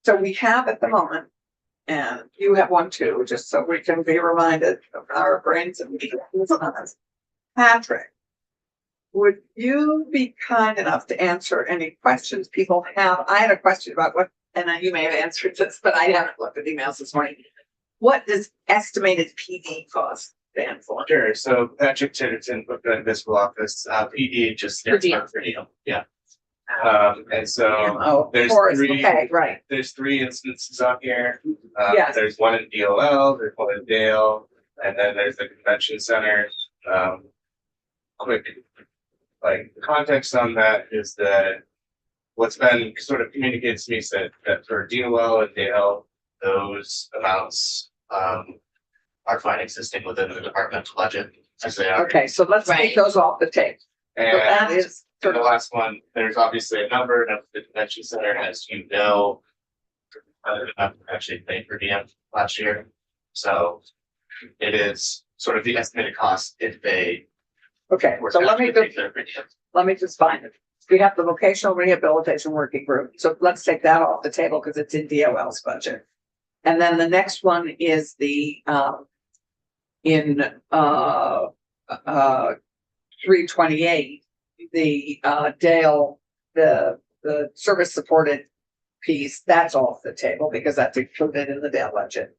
so we have at the moment, and you have one too, just so we can be reminded of our brains and Patrick, would you be kind enough to answer any questions people have? I had a question about what, and you may have answered this, but I haven't looked at emails this morning. What does estimated PD cost stand for? Sure, so Patrick Titterton with the municipal office, PD just stands for diem, yeah. And so Oh, there's Forrest, three- okay, right, there's 3 instances on here. Yes. There's one in DOL, there's one in Dale, and then there's the convention center. Quick, like, context on that is that what's been sort of communicated to me is that for DOL and Dale, those amounts are fine existing within the departmental budget as they are. okay, so let's take Right. those off the tape. So that And is for the last one, there's obviously a number of the convention center, as you know. Actually paid per diem last year, so it is sort of the estimated cost if they okay, were so to let me take just, their per diem. find it. We have the vocational rehabilitation working group, so let's take that off the table because it's in DOL's budget. And then the next one is the, in, 328, the, Dale, the service supported piece, that's off the table because that's included in the Dale budget.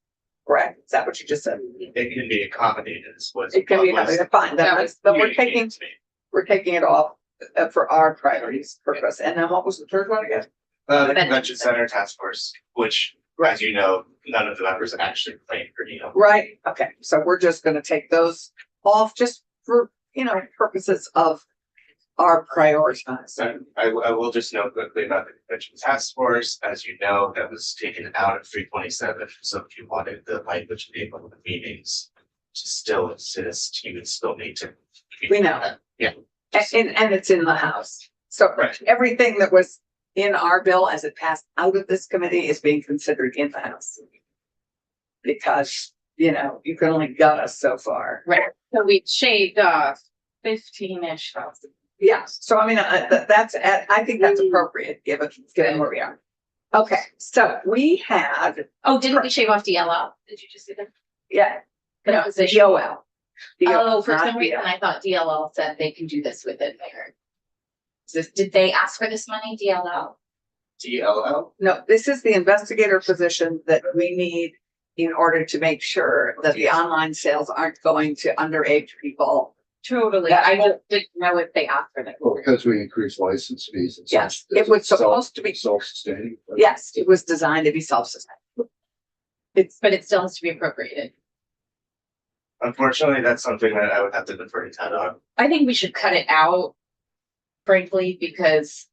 Correct? Is that what you just said? It can be accommodated is what. It can be, what was fine, but we're communicated to me. taking it off for our priorities purpose. And then what was the third one again? The convention center task force, which, as you know, none of the members actually paid per diem. Right, okay, so we're just gonna take those off just for, purposes of our prioritizing. So I will just note quickly about the convention task force, as you know, that was taken out of 327. So if you wanted the language enable of the meetings to still exist, you would still need to. We know. Yeah. And it's in the House. So Right. everything that was in our bill as it passed out of this committee is being considered in the House. Because, you can only gut us so far. Right, so we shaved off 15-ish thousand. Yes, so I mean, I think that's appropriate given where we are. Okay, so we had, Oh, didn't we shave off DLL? Did you just say that? yeah, The no, position? DOL. Oh, for not some reason, DL. I thought DLL said they can do this within there. Did they ask for this money, DLL? DLL. No, this is the investigator position that we need in order to make sure that the online sales aren't going to underage people. Totally, Yeah, I just didn't know if they asked for that. Well, because we increase license fees and such. Yes, it was supposed to be, Self-sustaining. yes, it was designed to be self-sustaining. But it still has to be appropriated. Unfortunately, that's something that I would have to defer to Ted on. I think we should cut it out, frankly, because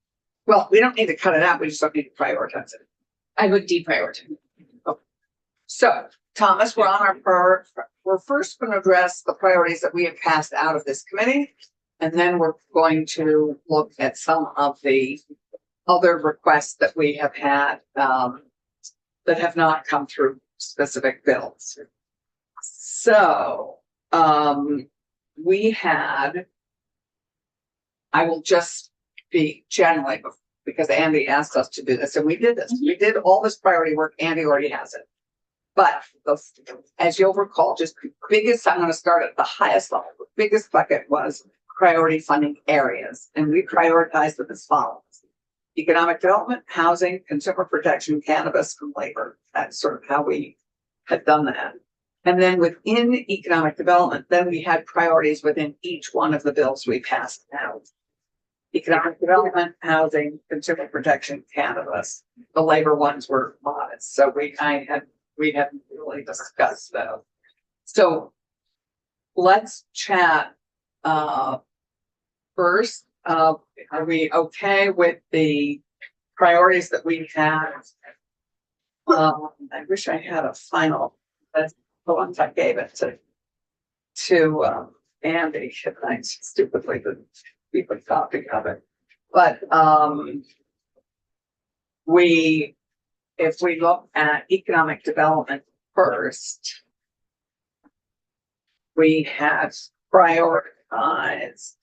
Well, we don't need to cut it out, we just don't need to prioritize it. I would deprioritize. So, Thomas, we're on we're first going to address the priorities that we have passed out of this committee. And then we're going to look at some of the other requests that we have had, that have not come through specific bills. So, we had, I will just be generally, because Andy asked us to do this, and we did this. We did all this priority work. Andy already has it. But as you'll recall, just biggest, I'm going to start at the highest level. The biggest bucket was priority funding areas, and we prioritized them as follows: economic development, housing, consumer protection, cannabis, and labor. That's sort of how we had done that. And then within economic development, then we had priorities within each one of the bills we passed out. Economic development, housing, consumer protection, cannabis. The labor ones were modest, so we hadn't really discussed those. So let's chat first. Are we okay with the priorities that we had. I wish I had a final, but the ones I gave it to Andy, and I stupidly didn't keep a copy of it. But, if we look at economic development first, we had prioritized.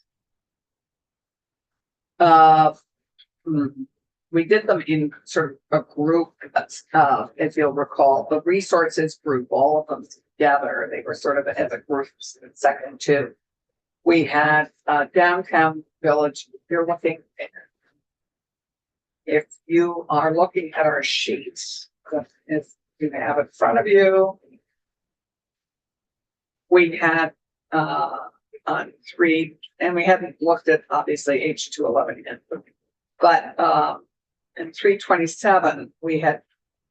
We did them in sort of a group, if you'll recall, the resources group, all of them together, they were sort of as a group, second to. We had downtown village, you're looking. If you are looking at our sheets, if you have it in front of you. We had on 3, and we hadn't looked at obviously H211 yet, but in 327, we had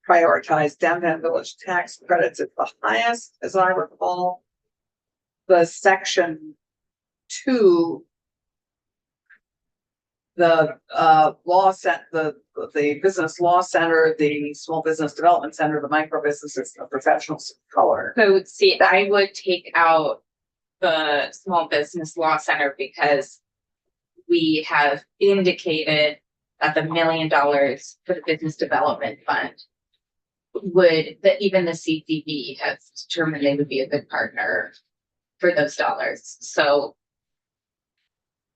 prioritized downtown village tax credits at the highest, as I recall. The section 2, the the business law center, the small business development center, the micro businesses, the professionals of color. So see, I would take out the small business law center because we have indicated that the $1 million for the business development fund that even the CCB has determined they would be a good partner for those dollars. So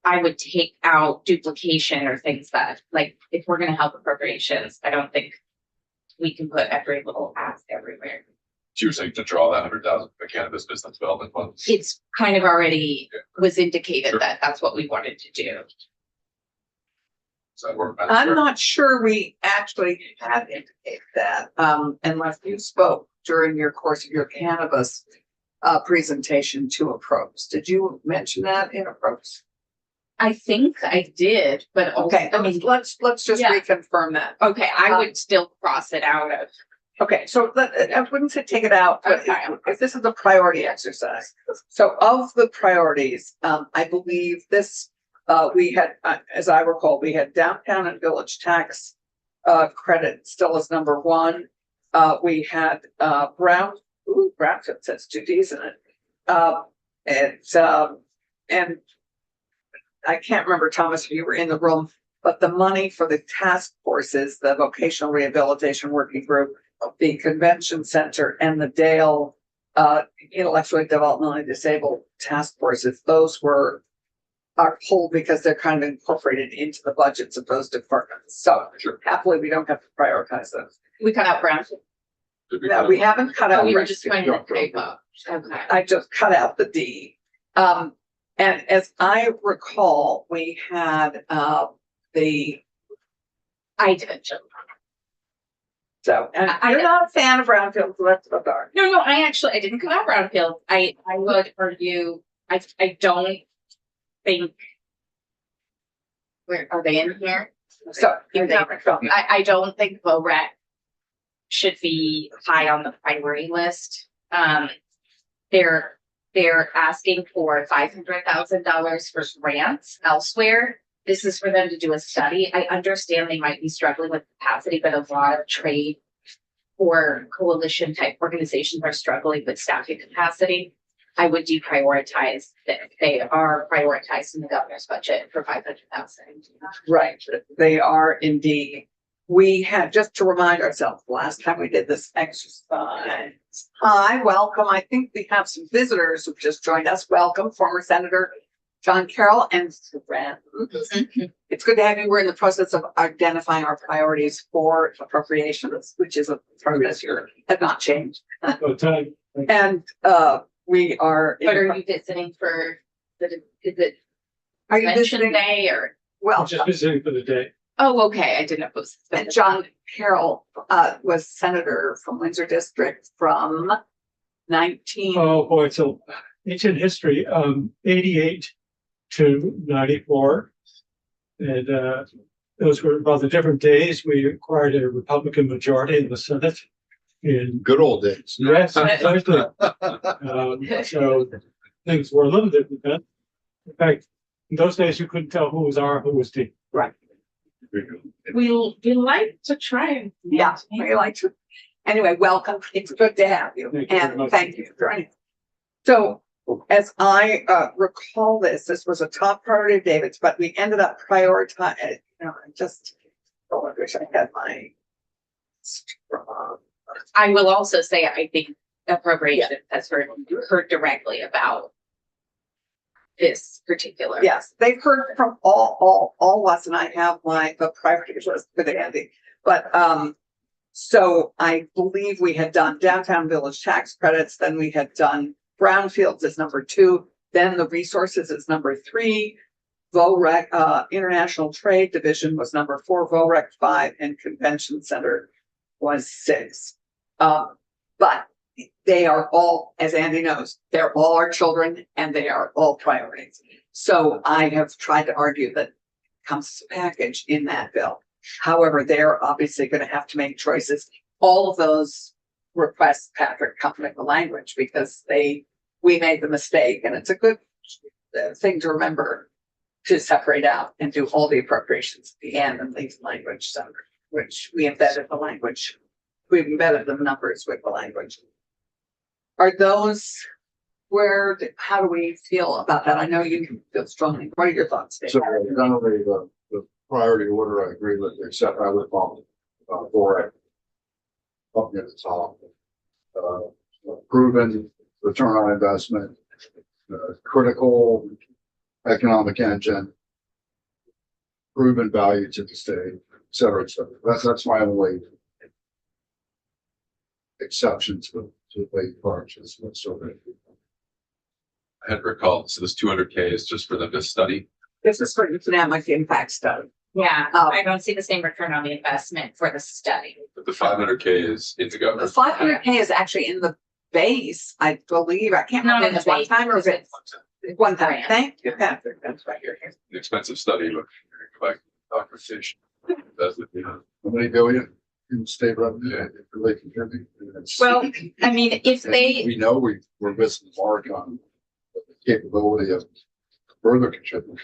I would take out duplication or things that, like, if we're gonna help appropriations, I don't think we can put every little ask everywhere. So you're saying to draw that 100,000 for cannabis business development fund? It's kind of already was indicated Sure. that that's what we wanted to do. So we're. I'm not sure we actually had indicated that, unless you spoke during your course of your cannabis presentation to approach. Did you mention that in approach? I think I did, but also, Okay, I mean, let's just Yeah. reconfirm that. okay, I would still cross it out of. Okay, so I wouldn't say take it out, but Okay. if this is a priority exercise. So of the priorities, I believe this, we had, as I recall, we had downtown and village tax credit still as number 1. We had Brownfield says 2Ds in it. And I can't remember, Thomas, if you were in the room, but the money for the task forces, the vocational rehabilitation working group, the convention center, and the Dale intellectually developmentally disabled task forces, those are pulled because they're kind of incorporated into the budgets of those departments. So Sure. happily, we don't have to prioritize those. We cut out Brownfield. Did we No, kind we of- haven't cut out. We were rest- just trying to type up. Okay. I just cut out the D. And as I recall, we had the, I did. so, and I- you're not a fan of Brownfield, so that's the dark. No, I didn't cut out Brownfield. I would argue, I don't think. Where are they in here? So, Here they are. I don't think VOREC should be high on the priority list. They're asking for $500,000 for grants elsewhere. This is for them to do a study. I understand they might be struggling with capacity, but a lot of trade or coalition type organizations are struggling with staffing capacity. I would deprioritize that. They are prioritized in the governor's budget for $500,000. Right, they are indeed. We had, just to remind ourselves, last time we did this exercise. Hi, welcome. I think we have some visitors who've just joined us. Welcome, former Senator John Carroll and friends. It's good to have you. We're in the process of identifying our priorities for appropriations, which is a process here, have not changed. And we are. But are you visiting for is it Are you Convention visiting? Day or? Well, Just visiting for the day. Oh, okay. I didn't know if it was. and John Carroll was senator from Windsor District from 19. Oh, boy, so ancient history, 88 to 94. And those were rather different days. We acquired a Republican majority in the Senate. In Good old days. yes, exactly. So things were a little different then. In fact, in those days, you couldn't tell who was R, who was D. Right. We like to try and. Yeah, we like to. Anyway, welcome. It's good to have you, Thank you very and much. thank you for anything. So, as I recall this was a top priority of David's, but we ended up prioritizing, I just, oh, I wish I had my. I will also say, I think appropriation has heard directly about this particular. Yes, they've heard from all of us, and I have the priorities list for the Andy. But, so I believe we had done downtown village tax credits, then we had done brownfields as number 2, then the resources is number 3. VOREC, International Trade Division was number 4, VOREC 5, and Convention Center was 6. But they are all, as Andy knows, they're all our children and they are all priorities. So I have tried to argue that it comes as a package in that bill. However, they're obviously going to have to make choices. All of those requests, Patrick, come from the language because we made the mistake, and it's a good thing to remember to separate out and do all the appropriations at the end and leave the language separate, which we embedded the language. We've embedded the numbers with the language. Are those how do we feel about that? I know you feel strongly. What are your thoughts, Dave? So generally, the priority order, I agree with, except I would bump for it up near the top. Proven return on investment, critical economic engine, proven value to the state, et cetera, et cetera. That's my only exception to the purchase. I had recalled, so this 200K is just for them to study. This is for economic impact study. Yeah, Oh. I don't see the same return on the investment for the study. But the 500K is in the The government. 500K is actually in the base, I believe. I can't Not remember in if the it's one base, time or if it's one time. Thank you, Patrick. That's right here. An expensive study, but go back to documentation. That's the, How many billion in state revenue? Yeah. If they contribute? Well, I mean, if they, We know we're missing the mark on the capability of further contributing.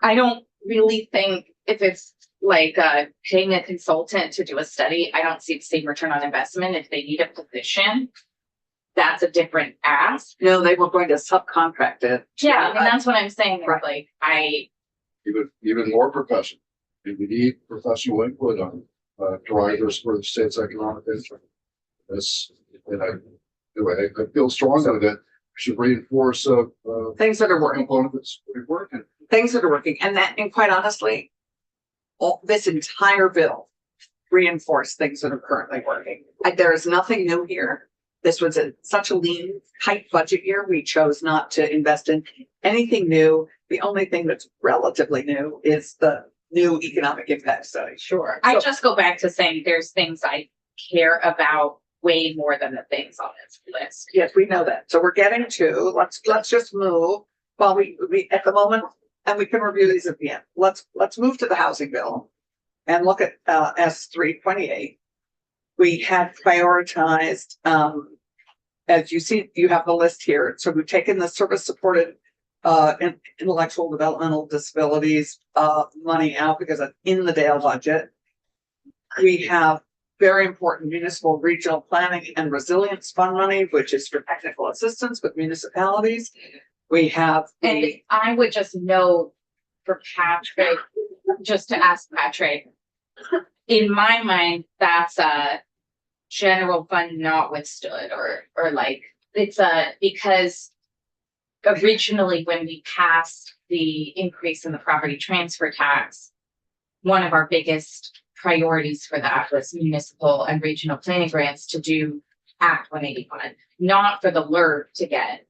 I don't really think if it's like paying a consultant to do a study, I don't see the same return on investment. If they need a position, that's a different ask. No, they were going to subcontract it. Yeah, and that's what I'm saying. is, Right. Like, Even more professional. We need professional input on drivers for the state's economic interest. This, and I feel strongly that we should reinforce Things that are working. component that's working. Things that are working, and quite honestly, this entire bill reinforced things that are currently working. There is nothing new here. This was such a lean, tight budget year. We chose not to invest in anything new. The only thing that's relatively new is the new economic impact study. sure. I just go back to saying there's things I care about way more than the things on this list. Yes, we know that. So we're getting to, let's just move while we at the moment, and we can review these at the end. Let's move to the housing bill and look at S328. We had prioritized, as you see, you have the list here. So we've taken the service supported intellectual developmental disabilities money out because it's in the Dale budget. We have very important municipal regional planning and resilience fund money, which is for technical assistance with municipalities. We have And I would just note for Patrick, just to ask Patrick, in my mind, that's a general fund not withstood or like, it's because originally when we passed the increase in the property transfer tax, one of our biggest priorities for that was municipal and regional planning grants to do Act 181, not for the LRF to get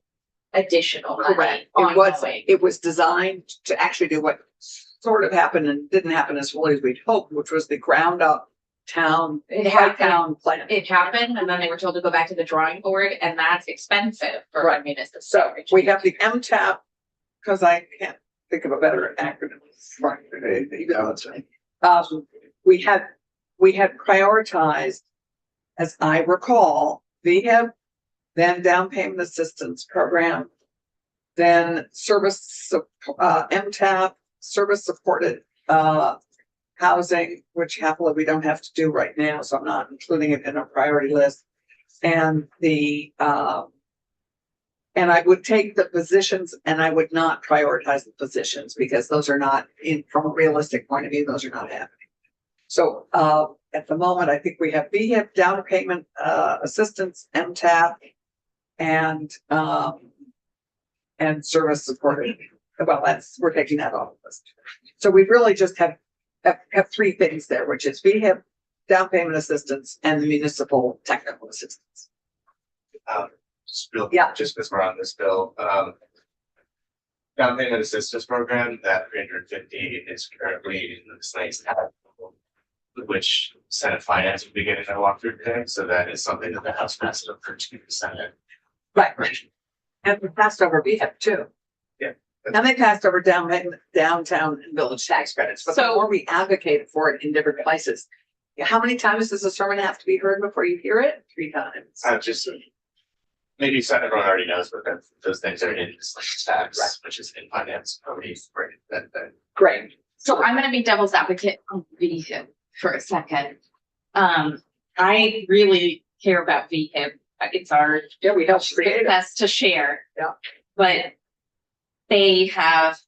additional money correct. ongoing. It was designed to actually do what sort of happened and didn't happen as fully as we'd hoped, which was the ground up town plan. It happened, and then they were told to go back to the drawing board, and that's expensive for Right. a municipal. So we have the MTAP, because I can't think of a better acronym. We had prioritized, as I recall, VHIB, then down payment assistance program, then MTAP, service supported housing, which happily we don't have to do right now, so I'm not including it in our priority list. And and I would take the positions and I would not prioritize the positions because those are not from a realistic point of view, those are not happening. So, at the moment, I think we have VHIP, down payment, assistance, MTAP, and service supported. Well, we're taking that off the list. So we really just have three things there, which is VHIP, down payment assistance, and the municipal technical assistance. Yeah. Just because we're on this bill, down payment assistance program, that 350 is currently in this next tab, which Senate Finance will be getting a walkthrough today, so that is something that the House passed up for 2%. Right. And we passed over VHIP too. Yeah. And they passed over downtown and village tax credits, but the So- more we advocate for it in different places. How many times does a sermon have to be heard before you hear it? 3 times. Just maybe everyone already knows, but those things are in this tax, which is in finance. Great. So I'm gonna be devil's advocate on VHIP for a second. I really care about VHIP. It's our Yeah, we helped create it. best to share. Yeah. But they have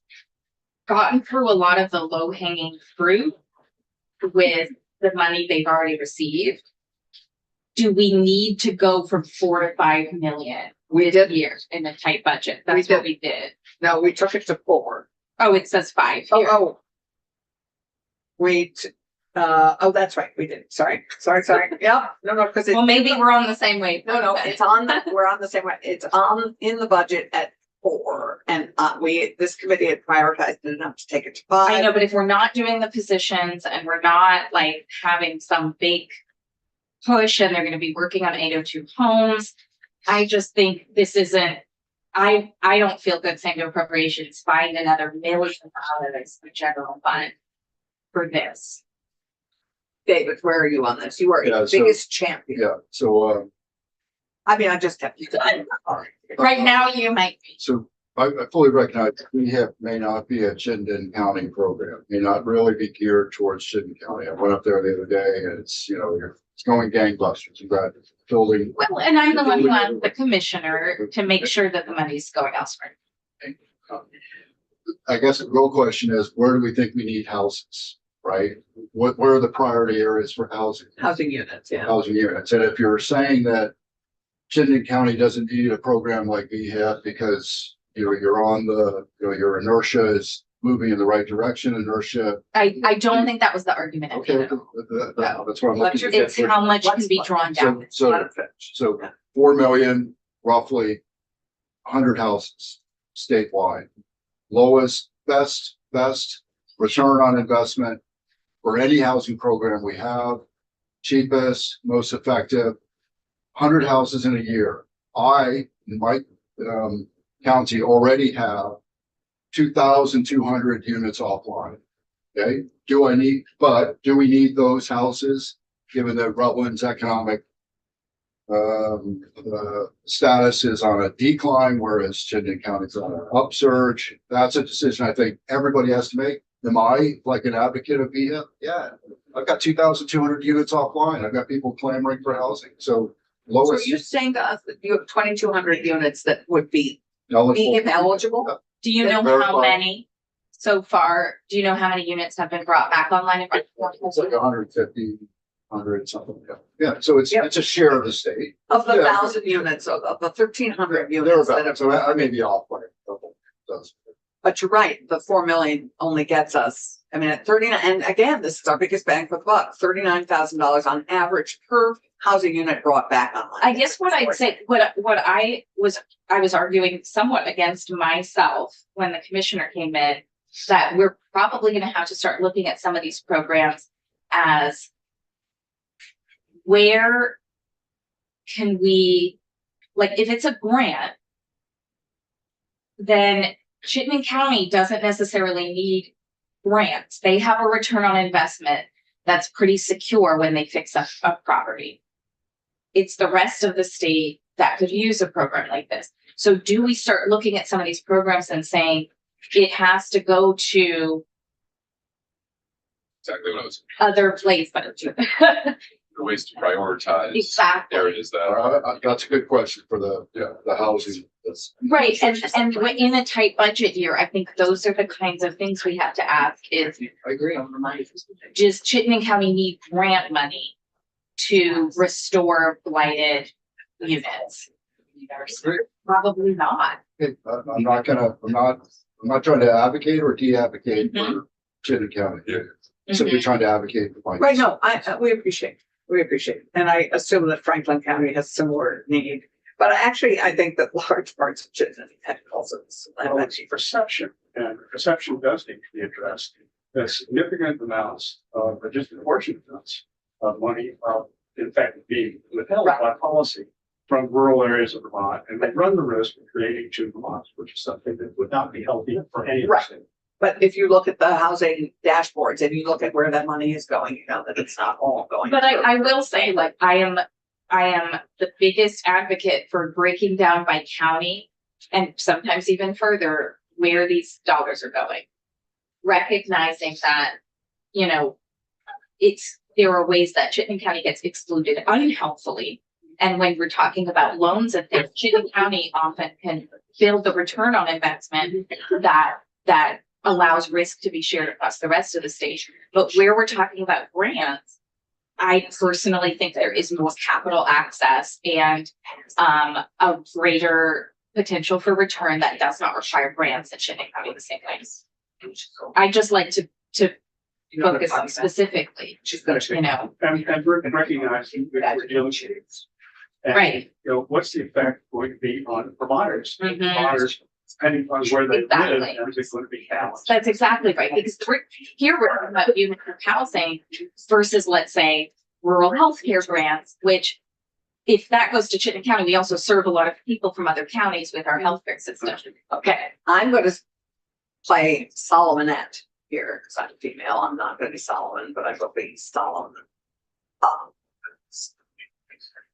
gotten through a lot of the low hanging fruit with the money they've already received. Do we need to go from 4 to 5 million We did. years in a tight budget? That's We what we did. No, we took it to 4. Oh, it says 5 here. Oh. That's right. We did. Sorry. Yeah, no, because Well, maybe we're on the same wave. No, it's we're on the same way. It's in the budget at 4 and this committee had prioritized it enough to take it to 5. I know, but if we're not doing the positions and we're not like having some big push and they're gonna be working on 802 homes, I just think this isn't, I don't feel good saying to appropriations, find another $1 million for general fund for this. David, where are you on this? You are Yeah, the so- biggest champion. Yeah, so, I mean, I just have you. Right now, you might be. so I fully recognize VHIP may not be a Chittenden County program, may not really be geared towards Chittenden County. I went up there the other day and it's, it's going gangbusters. You've got building. Well, and I'm the one who wants the commissioner to make sure that the money's going elsewhere. I guess the real question is, where do we think we need houses, right? Where are the priority areas for housing? Housing units, yeah. Housing units. And if you're saying that Chittenden County doesn't need a program like VHIP because you're on your inertia is moving in the right direction, inertia. I don't think that was the argument. at the Okay, end. that's what I'm looking at. It's how much can be drawn down. So 4 million, roughly 100 houses statewide. Lowest, best return on investment for any housing program we have. Cheapest, most effective, 100 houses in a year. I, in my county, already have 2,200 units offline. Okay, do we need those houses, given that Rutland's economic status is on a decline, whereas Chittenden County's on an upsurge? That's a decision I think everybody has to make. Am I like an advocate of VHIP? Yeah, I've got 2,200 units offline. I've got people clamoring for housing. So So lowest. you're saying to us that you have 2,200 units that would be eligible. eligible? Do you know Verify. how many so far? Do you know how many units have been brought back online? It's like 150, 100 something. Yeah, so it's Yep. it's a share of the state. Of the Yeah. 1,000 units, of the 1,300 They're units that about, have. so I may be off by a couple dozen. But you're right, the 4 million only gets us, I mean, at 39, and again, this is our biggest bang for the buck, $39,000 on average per housing unit brought back online. I guess what I'd say, what I was arguing somewhat against myself when the commissioner came in, that we're probably gonna have to start looking at some of these programs as where can we, like, if it's a grant, then Chittenden County doesn't necessarily need grants. They have a return on investment that's pretty secure when they fix up a property. It's the rest of the state that could use a program like this. So do we start looking at some of these programs and saying it has to go to exactly what I was, other places. ways to prioritize Exactly. areas that That's a good question for the housing. That's, Right, and in a tight budget year, I think those are the kinds of things we have to ask is, I agree. does Chittenden County need grant money to restore blighted units? Probably not. I'm not trying to advocate or de-advocate for Chittenden County. Simply trying to advocate for. my- Right, no, we appreciate, and I assume that Franklin County has similar need. But actually, I think that large parts of Chittenden have also. Well, it's perception, and perception does need to be addressed. There's significant amounts of, or disproportionate amounts of money, in fact, being withheld by policy from rural areas of Vermont, and they run the risk of creating two Vermonts, which is something that would not be healthy for any of us. But if you look at the housing dashboards and you look at where that money is going, you know that it's not all going. But I will say, like, I am the biggest advocate for breaking down by county and sometimes even further where these dollars are going. Recognizing that, you know, there are ways that Chittenden County gets excluded unhelpfully. And when we're talking about loans and things, Chittenden County often can build the return on investment that allows risk to be shared across the rest of the state. But where we're talking about grants, I personally think there is more capital access and a greater potential for return that does not require grants in Chittenden County the same way. I just like to focus on specifically, She's gonna. you know, And we're recognizing that we're dealing with it. And, Right. You know, what's the effect going to be on Vermonters? Mhm. Vermonters, depending on where they live, Exactly. and it's going to be balanced. That's exactly right. Because here we're talking about unit group housing versus, let's say, rural healthcare grants, which if that goes to Chittenden County, we also serve a lot of people from other counties with our healthcare system. Okay, I'm gonna play Solomonette here, because I'm female, I'm not gonna be Solomon, but I will be Solomon.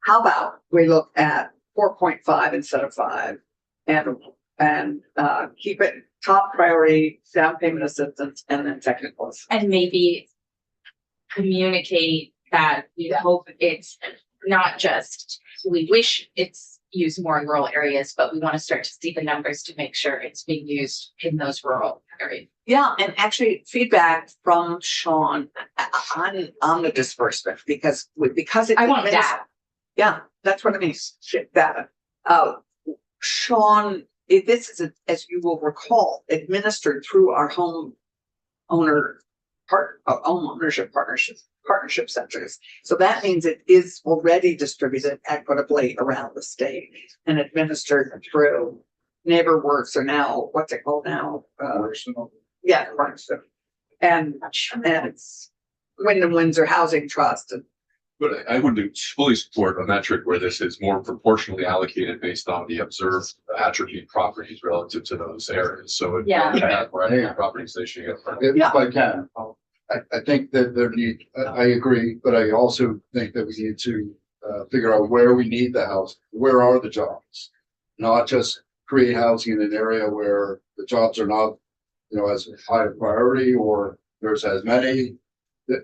How about we look at 4.5 instead of 5 and keep it top priority, down payment assistance, and then technical assistance. And maybe communicate that we hope it's not just, we wish it's used more in rural areas, but we want to start to see the numbers to make sure it's being used in those rural areas. Yeah, and actually feedback from Sean on the disbursement, because it's. I want data. Yeah, that's what I mean, shit data. Sean, this is, as you will recall, administered through our home ownership partnership centers. So that means it is already distributed equitably around the state and administered through NeighborWorks, or now, what's it called now? Yeah, Cornerstone. And it's Wyndham Windsor Housing Trust. And but I would fully support a metric where this is more proportionally allocated based on the observed attribute properties relative to those areas. So if you Yeah. have more attribute properties, they should get. If I can, I think that I agree, but I also think that we need to figure out where we need the house, where are the jobs? Not just create housing in an area where the jobs are not, as high a priority, or there's as many.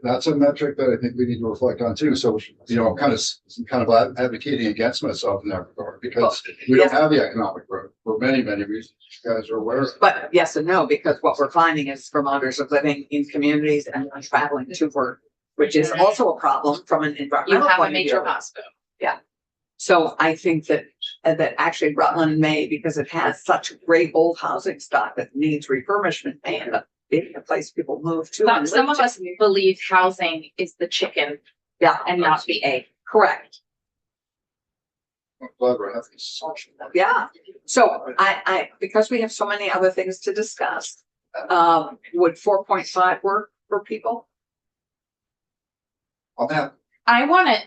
That's a metric that I think we need to reflect on too. So, I'm kind of advocating against myself in that regard, because we don't have the economic growth for many, many reasons you guys are aware of. But yes and no, because what we're finding is Vermonters are living in communities and not traveling to work, which is also a problem from an You environmental have a point of major view. hospital. So I think that actually Rutland may, because it has such great old housing stock that needs refurbishment, may end up being a place people move to. and Some live of us to. believe housing is the chicken Yeah, and not the egg. correct. I'm glad we're having this discussion. Yeah. So because we have so many other things to discuss, would 4.5 work for people? I'm happy.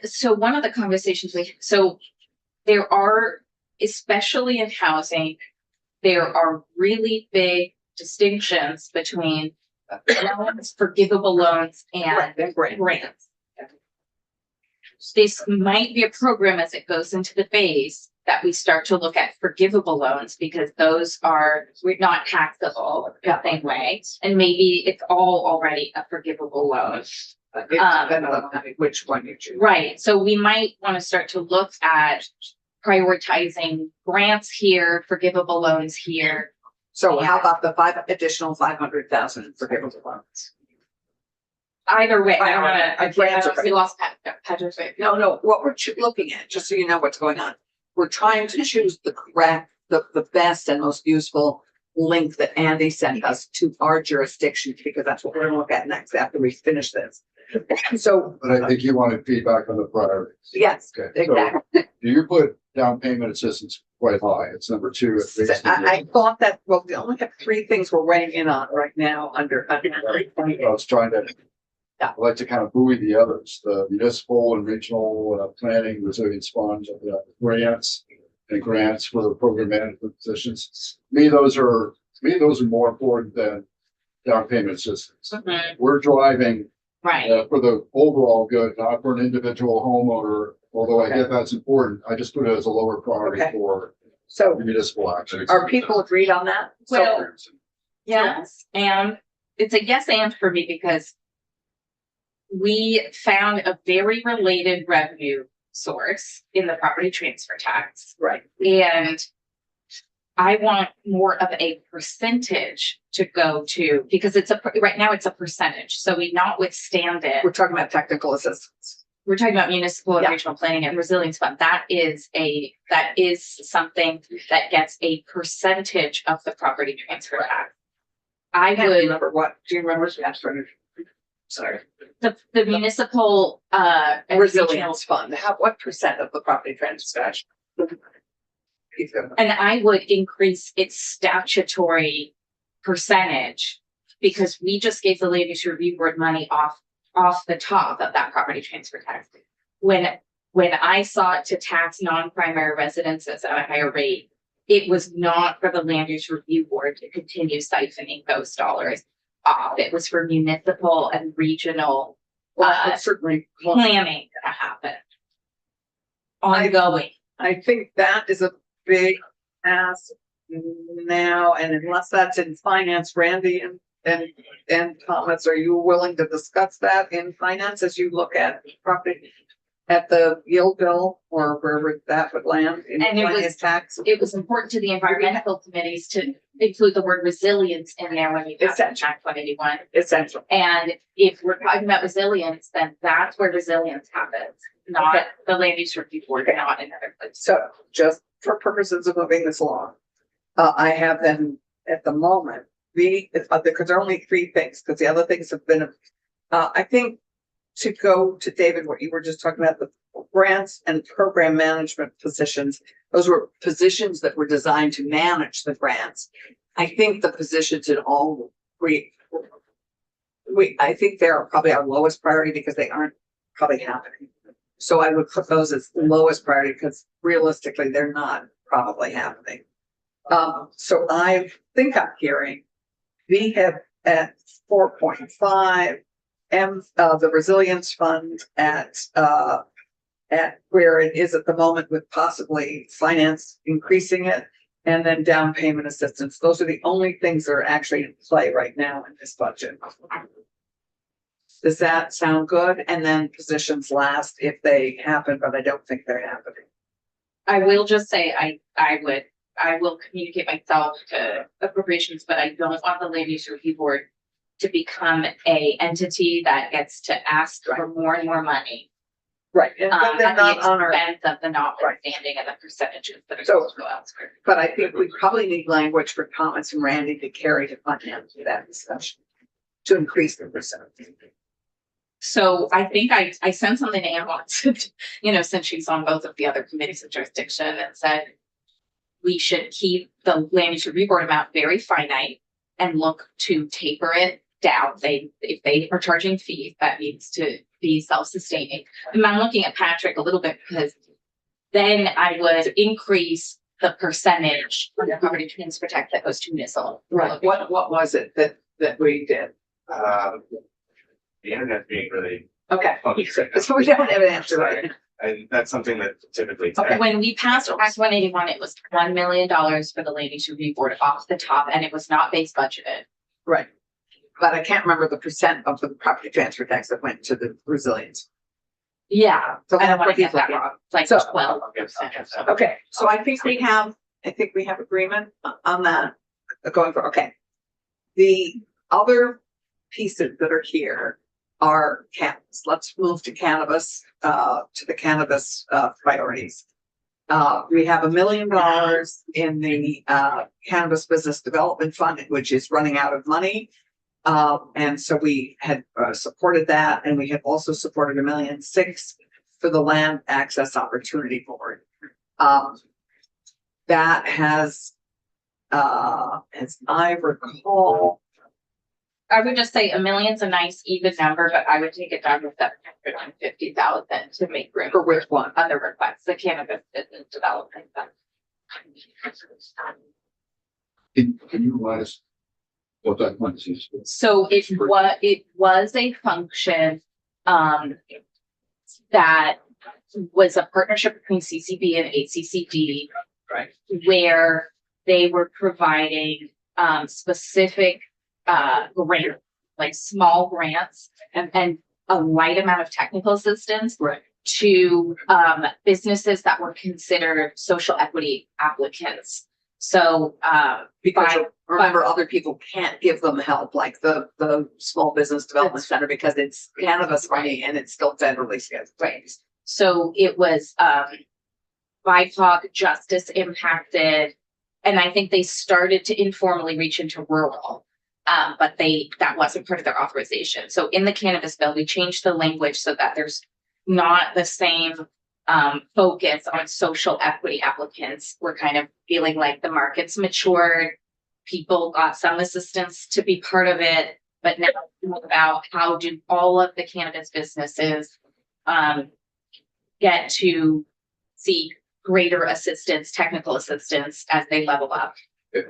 So one of the conversations there are, especially in housing, there are really big distinctions between loans, forgivable loans, and Great. grants. This might be a program as it goes into the phase that we start to look at forgivable loans because those are, we're not taxable the same way. And maybe it's all already a forgivable loan. It depends on which one you choose. Right, so we might want to start to look at prioritizing grants here, forgivable loans here. So how about the additional 500,000 forgivable loans? Either way, I don't know. we lost Patrick's. No, what we're looking at, just so you know what's going on. We're trying to choose the correct, the best and most useful link that Andy sent us to our jurisdiction, because that's what we're gonna look at next after we finish this. So, But I think you wanted feedback on the priorities. yes, Okay, so exactly. do you put down payment assistance quite high? It's number 2. At least. I thought that, well, we only have 3 things we're weighing in on right now under. I was trying to, Yeah. I like to kind of buoy the others, the municipal and regional planning resilience fund, grants and grants for the program management positions. To me, those are more important than down payment assistance. We're driving Right, for the overall good, not for an individual homeowner, although I get that's important. I just put it as a lower priority Okay. for So municipal action. are people agreed on that? well, yes, and it's a yes and for me because we found a very related revenue source in the property transfer tax. Right. And I want more of a percentage to go to, because right now it's a percentage, so we notwithstand it. We're talking about technical assistance. We're talking about municipal and Yeah. regional planning and resilience fund. That is something that gets a percentage of the property transfer tax. I can't would, remember what, do you remember? Sorry. the municipal, and regional, Resilience fund, what percent of the property transfer? and I would increase its statutory percentage because we just gave the land use review board money off the top of that property transfer tax. When I sought to tax non-primary residences at a higher rate, it was not for the land use review board to continue siphoning those dollars off. It was for municipal and regional Certainly. planning to happen. Ongoing. I think that is a big ask now, and unless that's in finance, Randy and Thomas, are you willing to discuss that in finance as you look at property at the yield bill or wherever that would land in And it was- finance tax? It was important to the environmental committees to include the word resilience in there when you pass Essential. Act 181. Essential. And if we're talking about resilience, then that's where resilience happens, not Okay. the land use review board, not in other places. So just for purposes of moving this along, I have them at the moment, because there are only 3 things, because the other things have been, I think to go to David, what you were just talking about, the grants and program management positions, those were positions that were designed to manage the grants. I think the positions in all 3, I think they're probably our lowest priority because they aren't probably happening. So I would put those as lowest priority because realistically, they're not probably happening. So I think I'm hearing we have at 4.5, the resilience fund at where it is at the moment with possibly finance increasing it, and then down payment assistance. Those are the only things that are actually in play right now in this budget. Does that sound good? And then positions last if they happen, but I don't think they're happening. I will just say, I will communicate myself to appropriations, but I don't want the land use review board to become a entity that gets to ask for more and more money. Right. And but they're At the not on our, expense of the notwithstanding of the percentages that are So- supposed to go elsewhere. but I think we probably need language for Thomas and Randy to carry to finance that discussion. To increase the percentage. So I think I sent something to Anne once, since she's on both of the other committees of jurisdiction and said we should keep the land use review board amount very finite and look to taper it down. If they are charging fees, that needs to be self-sustaining. And I'm looking at Patrick a little bit because then I would increase the percentage for the property transfer tax that goes to municipal. Right. What was it that we did? The internet being really Okay. funky right now. So we don't have an answer right now. and that's something that typically. When we passed Act 181, it was $1 million for the Land Use Review Board off the top, and it was not base budgeted. Right. But I can't remember the percent of the property transfer tax that went to the resilience. Yeah, So I don't want to get people- that wrong. It's like So- 12%. Okay, so I think we have agreement on that going for, okay. The other pieces that are here are cannabis. Let's move to cannabis, to the cannabis, priorities. We have $1 million in the, Cannabis Business Development Fund, which is running out of money. And so we had supported that, and we had also supported $1.6 million for the Land Access Opportunity Board. That has, as I recall, I would just say $1 million's a nice even number, but I would take it down to 750,000 to make room for which one? other requests, the Cannabis Business Development Fund. Can you remind us what that money is? So it was a function, that was a partnership between CCB and ACCD. Right. Where they were providing, specific, grant, like small grants and a light amount of technical assistance. Right. To, businesses that were considered social equity applicants. So, Because By- remember, other people can't give them help, like the Small Business Development Center, because it's cannabis money and it's still federally scheduled. right. So it was, BIPOC justice impacted, and I think they started to informally reach into rural. But that wasn't part of their authorization. So in the cannabis bill, we changed the language so that there's not the same focus on social equity applicants. We're kind of feeling like the market's matured. People got some assistance to be part of it, but now it's about how do all of the cannabis businesses get to seek greater assistance, technical assistance as they level up.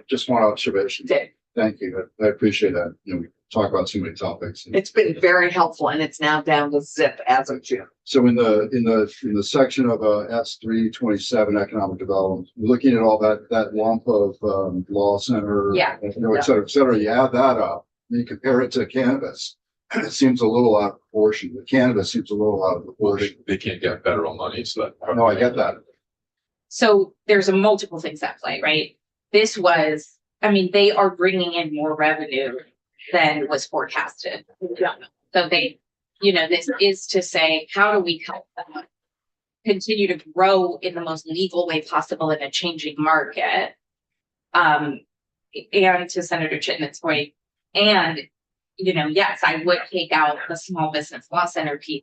Just one observation. Did. Thank you. I appreciate that. You know, we talk about so many topics. It's been very helpful, and it's now down to zip as of June. So in the section of S327 economic development, looking at all that lump of law center, Yeah. you know, et cetera, you add that up, you compare it to cannabis. It seems a little out of proportion. The cannabis seems a little out of Well, proportion. they can't get federal money, so that. No, I get that. So there's a multiple things at play, right? This was, I mean, they are bringing in more revenue than was forecasted. So they, this is to say, how do we help them continue to grow in the most legal way possible in a changing market? And to Senator Chitten's point, and, yes, I would take out the small business law center piece.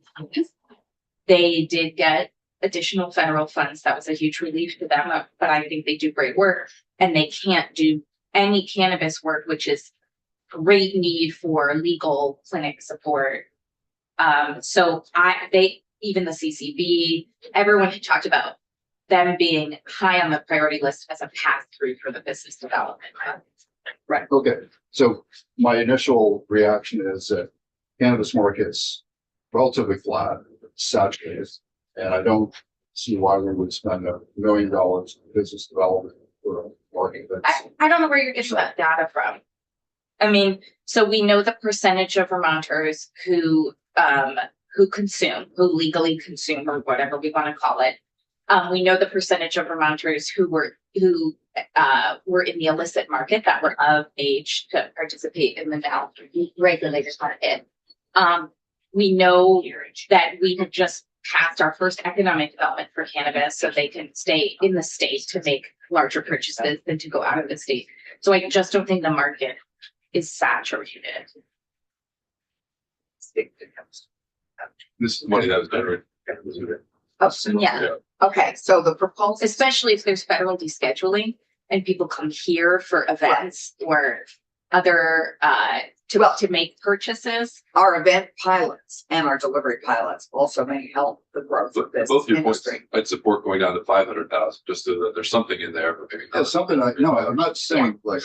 They did get additional federal funds. That was a huge relief to them, but I think they do great work, and they can't do any cannabis work, which is great need for legal clinic support. So even the CCB, everyone had talked about them being high on the priority list as a pass through for the business development. Right. Okay. So my initial reaction is that cannabis market's relatively flat, saturated, and I don't see why we would spend $1 million in business development for a market that's. I don't know where you're getting that data from. I mean, so we know the percentage of Vermonters who legally consume, or whatever we want to call it. We know the percentage of Vermonters who were in the illicit market that were of age to participate in the now regulated market. We know that we have just passed our first economic development for cannabis, so they can stay in the state to make larger purchases than to go out of the state. So I just don't think the market is saturated. This is money that was generated. Yeah, Okay, so the proposal, especially if there's federal descheduling and people come here for events or other, to make purchases. our event pilots and our delivery pilots also may help the growth of this Both your points, industry. I'd support going down to 500,000, just so that there's something in there. But maybe Yeah, something I'm not saying like,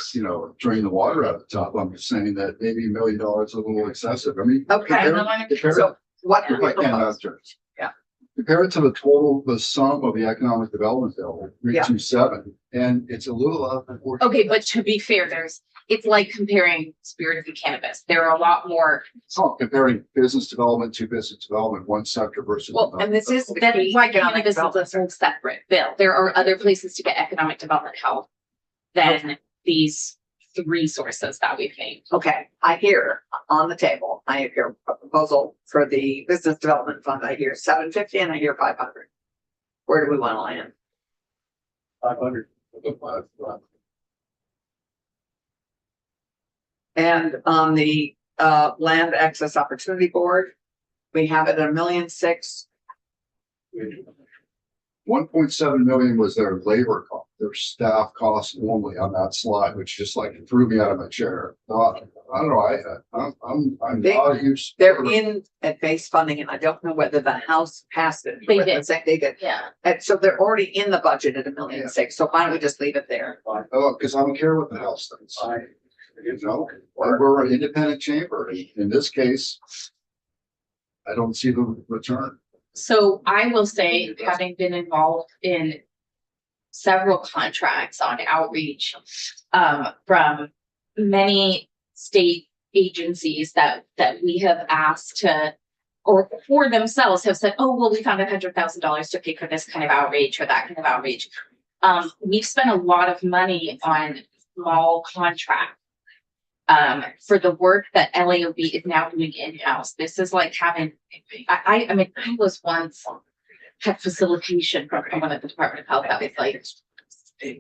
drain the water out of the top. I'm just saying that maybe $1 million is a little excessive. I mean. Okay, compare it so what to do we like cannabis propose? terms. compare it to the total, the sum of the economic development bill, 327, and it's a little out of proportion. Okay, but to be fair, it's like comparing spirits and cannabis. There are a lot more. Oh, comparing business development to business development, one sector versus Well, another. And this is. That is why economic cannabis is a development. whole separate bill. There are other places to get economic development help than these three sources that we've named. Okay, I hear on the table, I hear a proposal for the business development fund. I hear 750 and I hear 500. Where do we want to land? 500. And on the land access opportunity board, we have it at 1,000,006. 1.7 million was their labor cost, their staff costs only on that slide, which just like threw me out of my chair. I don't know, I'm not a huge. They're in at base funding, and I don't know whether the House passed it. They but did. They did. Yeah. And so they're already in the budget at 1,000,006. So why don't we just leave it there? Oh, because I don't care what the House thinks. You know, we're an independent chamber. In this case, I don't see the return. So I will say, having been involved in several contracts on outreach, from many state agencies that we have asked to, or for themselves have said, oh, well, we found $100,000 to pay for this kind of outreach or that kind of outreach. We've spent a lot of money on small contracts. For the work that LAOB is now doing in-house. This is like having, I mean, I was once had facilitation from someone at the Department of Health that was like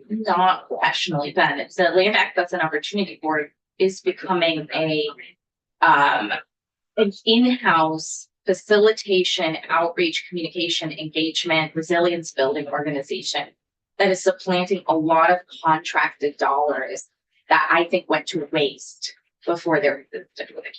not professionally done. The Land Access and Opportunity Board is becoming an in-house facilitation, outreach, communication, engagement, resilience building organization that is supplanting a lot of contracted dollars that I think went to waste before they're.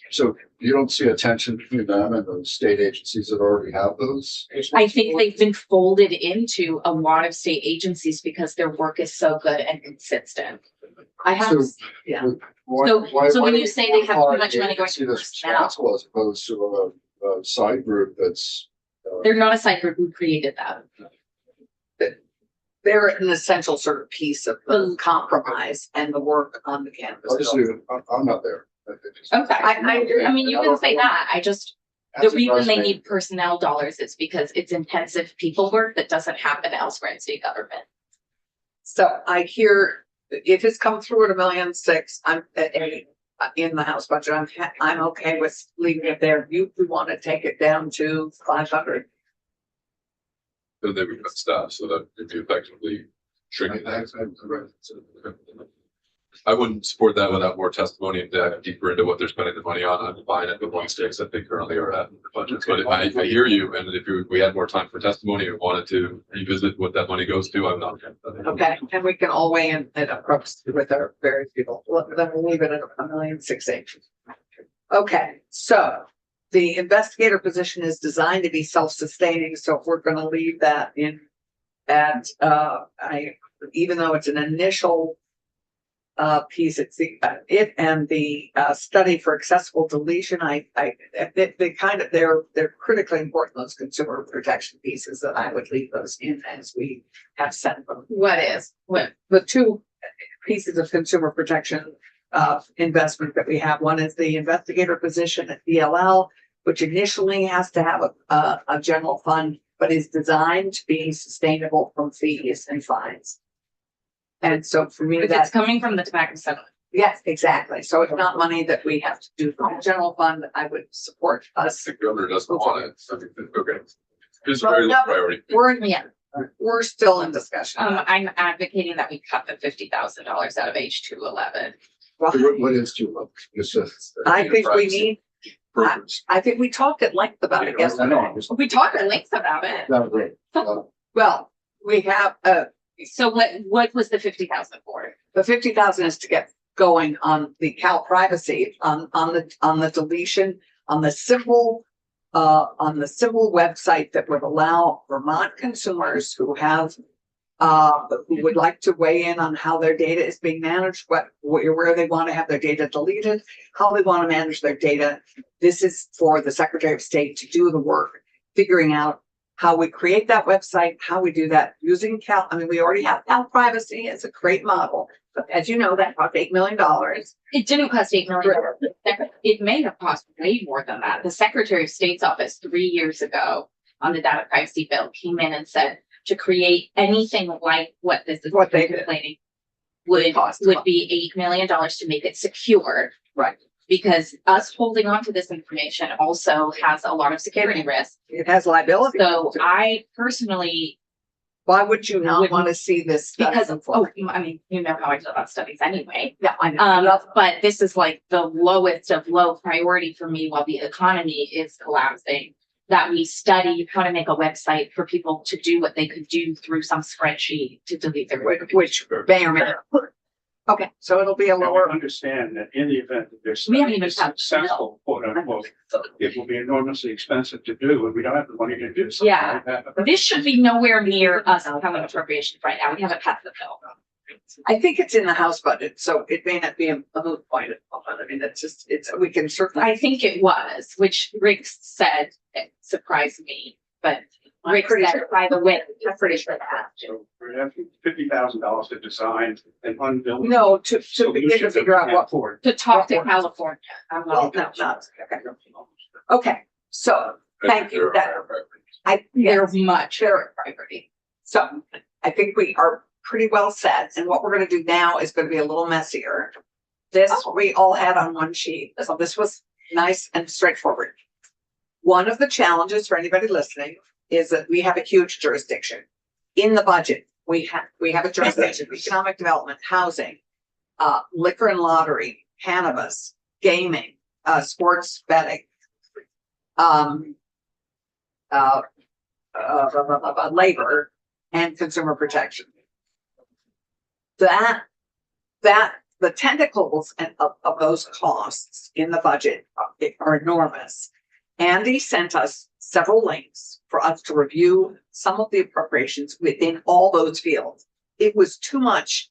So you don't see a tension between them and the state agencies that already have those? I think they've been folded into a lot of state agencies because their work is so good and consistent. I have, So- yeah. So when you say they have too much money going to personnel, Responsible as opposed to a side group that's. they're not a side group who created that. They're an essential sort of piece of the compromise and the work on the campus. I'm not there. Okay. I agree. I mean, you can say that. The reason they need personnel dollars is because it's intensive people work that doesn't happen elsewhere in state government. So I hear if it's come through at 1,000,006, I'm in the House budget. I'm okay with leaving it there. You want to take it down to 500. So they would cut staff, so that would be effectively shrinking that. I wouldn't support that without more testimony and dive deeper into what they're spending the money on. I'm fine at the 1.6 that they currently are at in the budgets, but I hear you. And if we had more time for testimony or wanted to revisit what that money goes to, I'm not. Okay, and we can all weigh in and approach with our various people. Then we'll leave it at 1,006,800. Okay, so the investigator position is designed to be self-sustaining, so if we're gonna leave that in at, even though it's an initial piece, it's it and the study for accessible deletion, they're critically important, those consumer protection pieces, that I would leave those in as we have sent them. What? The two pieces of consumer protection investment that we have, one is the investigator position at DLL, which initially has to have a general fund, but is designed to be sustainable from fees and fines. And so for me, If that's it's coming from the tobacco settlement. yes, exactly. So it's not money that we have to do from the general fund. I would support us. The governor doesn't want it. I mean, okay. It's Well, very low no, but priority. We're still in discussion. I'm advocating that we cut the $50,000 out of H211. Well, What is too low? It's just. I think we need, Programs. I think we talked at length about it I yesterday. know. We talked at length about it. That was great. Well, we have, So what was the 50,000 for? the 50,000 is to get going on the Cal privacy, on the deletion, on the civil website that would allow Vermont consumers who have who would like to weigh in on how their data is being managed, where they want to have their data deleted, how they want to manage their data. This is for the Secretary of State to do the work, figuring out how we create that website, how we do that using I mean, we already have Cal Privacy as a great model, but as you know, that cost $8 million. It didn't cost $8 million. It may have cost way more than that. The Secretary of State's office 3 years ago on the data privacy bill came in and said to create anything like what this is What they did. contemplating would be $8 million to make it secure. Right. Because us holding on to this information also has a lot of security risk. It has liability. So I personally, Why would you not Wouldn't- want to see this? stuff because, before? I mean, you know how I feel about studies anyway. Yeah, I know. But this is like the lowest of low priority for me while the economy is collapsing. That we study how to make a website for people to do what they could do through some spreadsheet to delete their. Which may or may not. Okay, so it'll be a Now, lower. we understand that in the event that there's We haven't even successful, quote unquote, it will be enormously expensive to do, and we don't have the money to do something Yeah. like that. This should be nowhere near us having appropriations right now. We haven't passed the bill. I think it's in the House budget, so it may not be a moot point at the moment. I mean, we can certainly. I think it was, which Rick said, it surprised me, but Rick pretty said, sure. by the way, I'm pretty sure that. So we're having $50,000 to design and unbuild. No, to begin to figure out what. for. To talk to California. I'm Well, not. no, okay. Okay, so thank you. They're much Sure. priority. So I think we are pretty well set, and what we're gonna do now is gonna be a little messier. This, we all had on one sheet, so this was nice and straightforward. One of the challenges for anybody listening is that we have a huge jurisdiction. In the budget, we have a jurisdiction, economic development, housing, liquor and lottery, cannabis, gaming, sports betting, labor, and consumer protection. The tentacles of those costs in the budget are enormous. Andy sent us several links for us to review some of the appropriations within all those fields. It was too much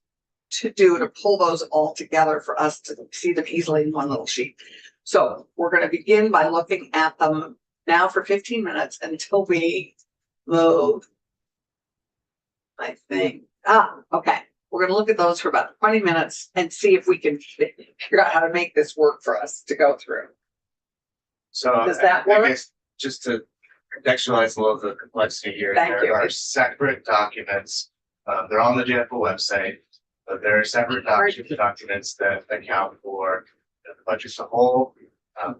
to do to pull those all together for us to see them easily in one little sheet. So we're going to begin by looking at them now for 15 minutes until we move. I think, okay. We're going to look at those for about 20 minutes and see if we can figure out how to make this work for us to go through. So Does that I work? guess just to contextualize a little of the complexity here, Thank there you. are separate documents. They're on the JFO website, but there are separate documents that account for the budget as a whole,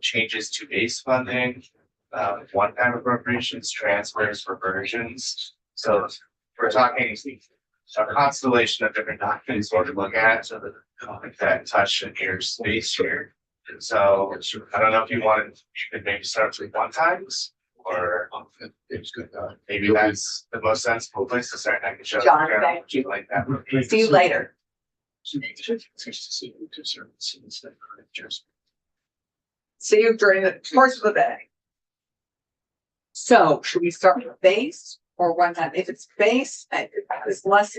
changes to base funding, one-time appropriations, transfers, reversions. So we're talking a constellation of different documents we're to look at that touch in your space here. And so I don't know if you could maybe start with one times or It's good. maybe that's the most sensible place to start. I can show. John, thank you. Like that. See you later. See you during the course of the day. So should we start with base or one time? If it's base, it's less,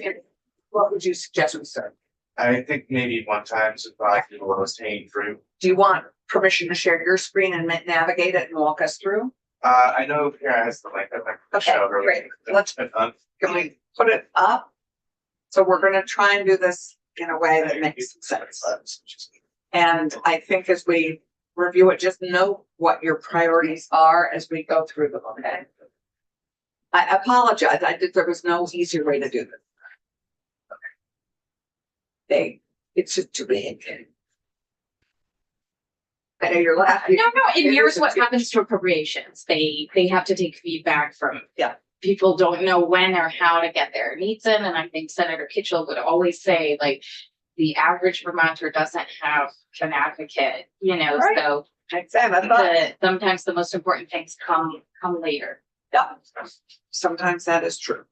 what would you suggest we start? I think maybe one time is probably the lowest hanging fruit. Do you want permission to share your screen and navigate it and walk us through? I know Kara has the link that I can Okay, show her. great. Let's- Can Can we put it up? So we're gonna try and do this in a way that makes sense. And I think as we review it, just note what your priorities are as we go through them, okay? I apologize, there was no easier way to do this. It's just too big. I know you're laughing. No, it mirrors what happens to appropriations. They have to take feedback from. Yeah. People don't know when or how to get their needs in, and I think Senator Kitchell would always say, like, the average Vermonter doesn't have an advocate, Right. so sometimes the most important things come later. Yeah, sometimes that is true.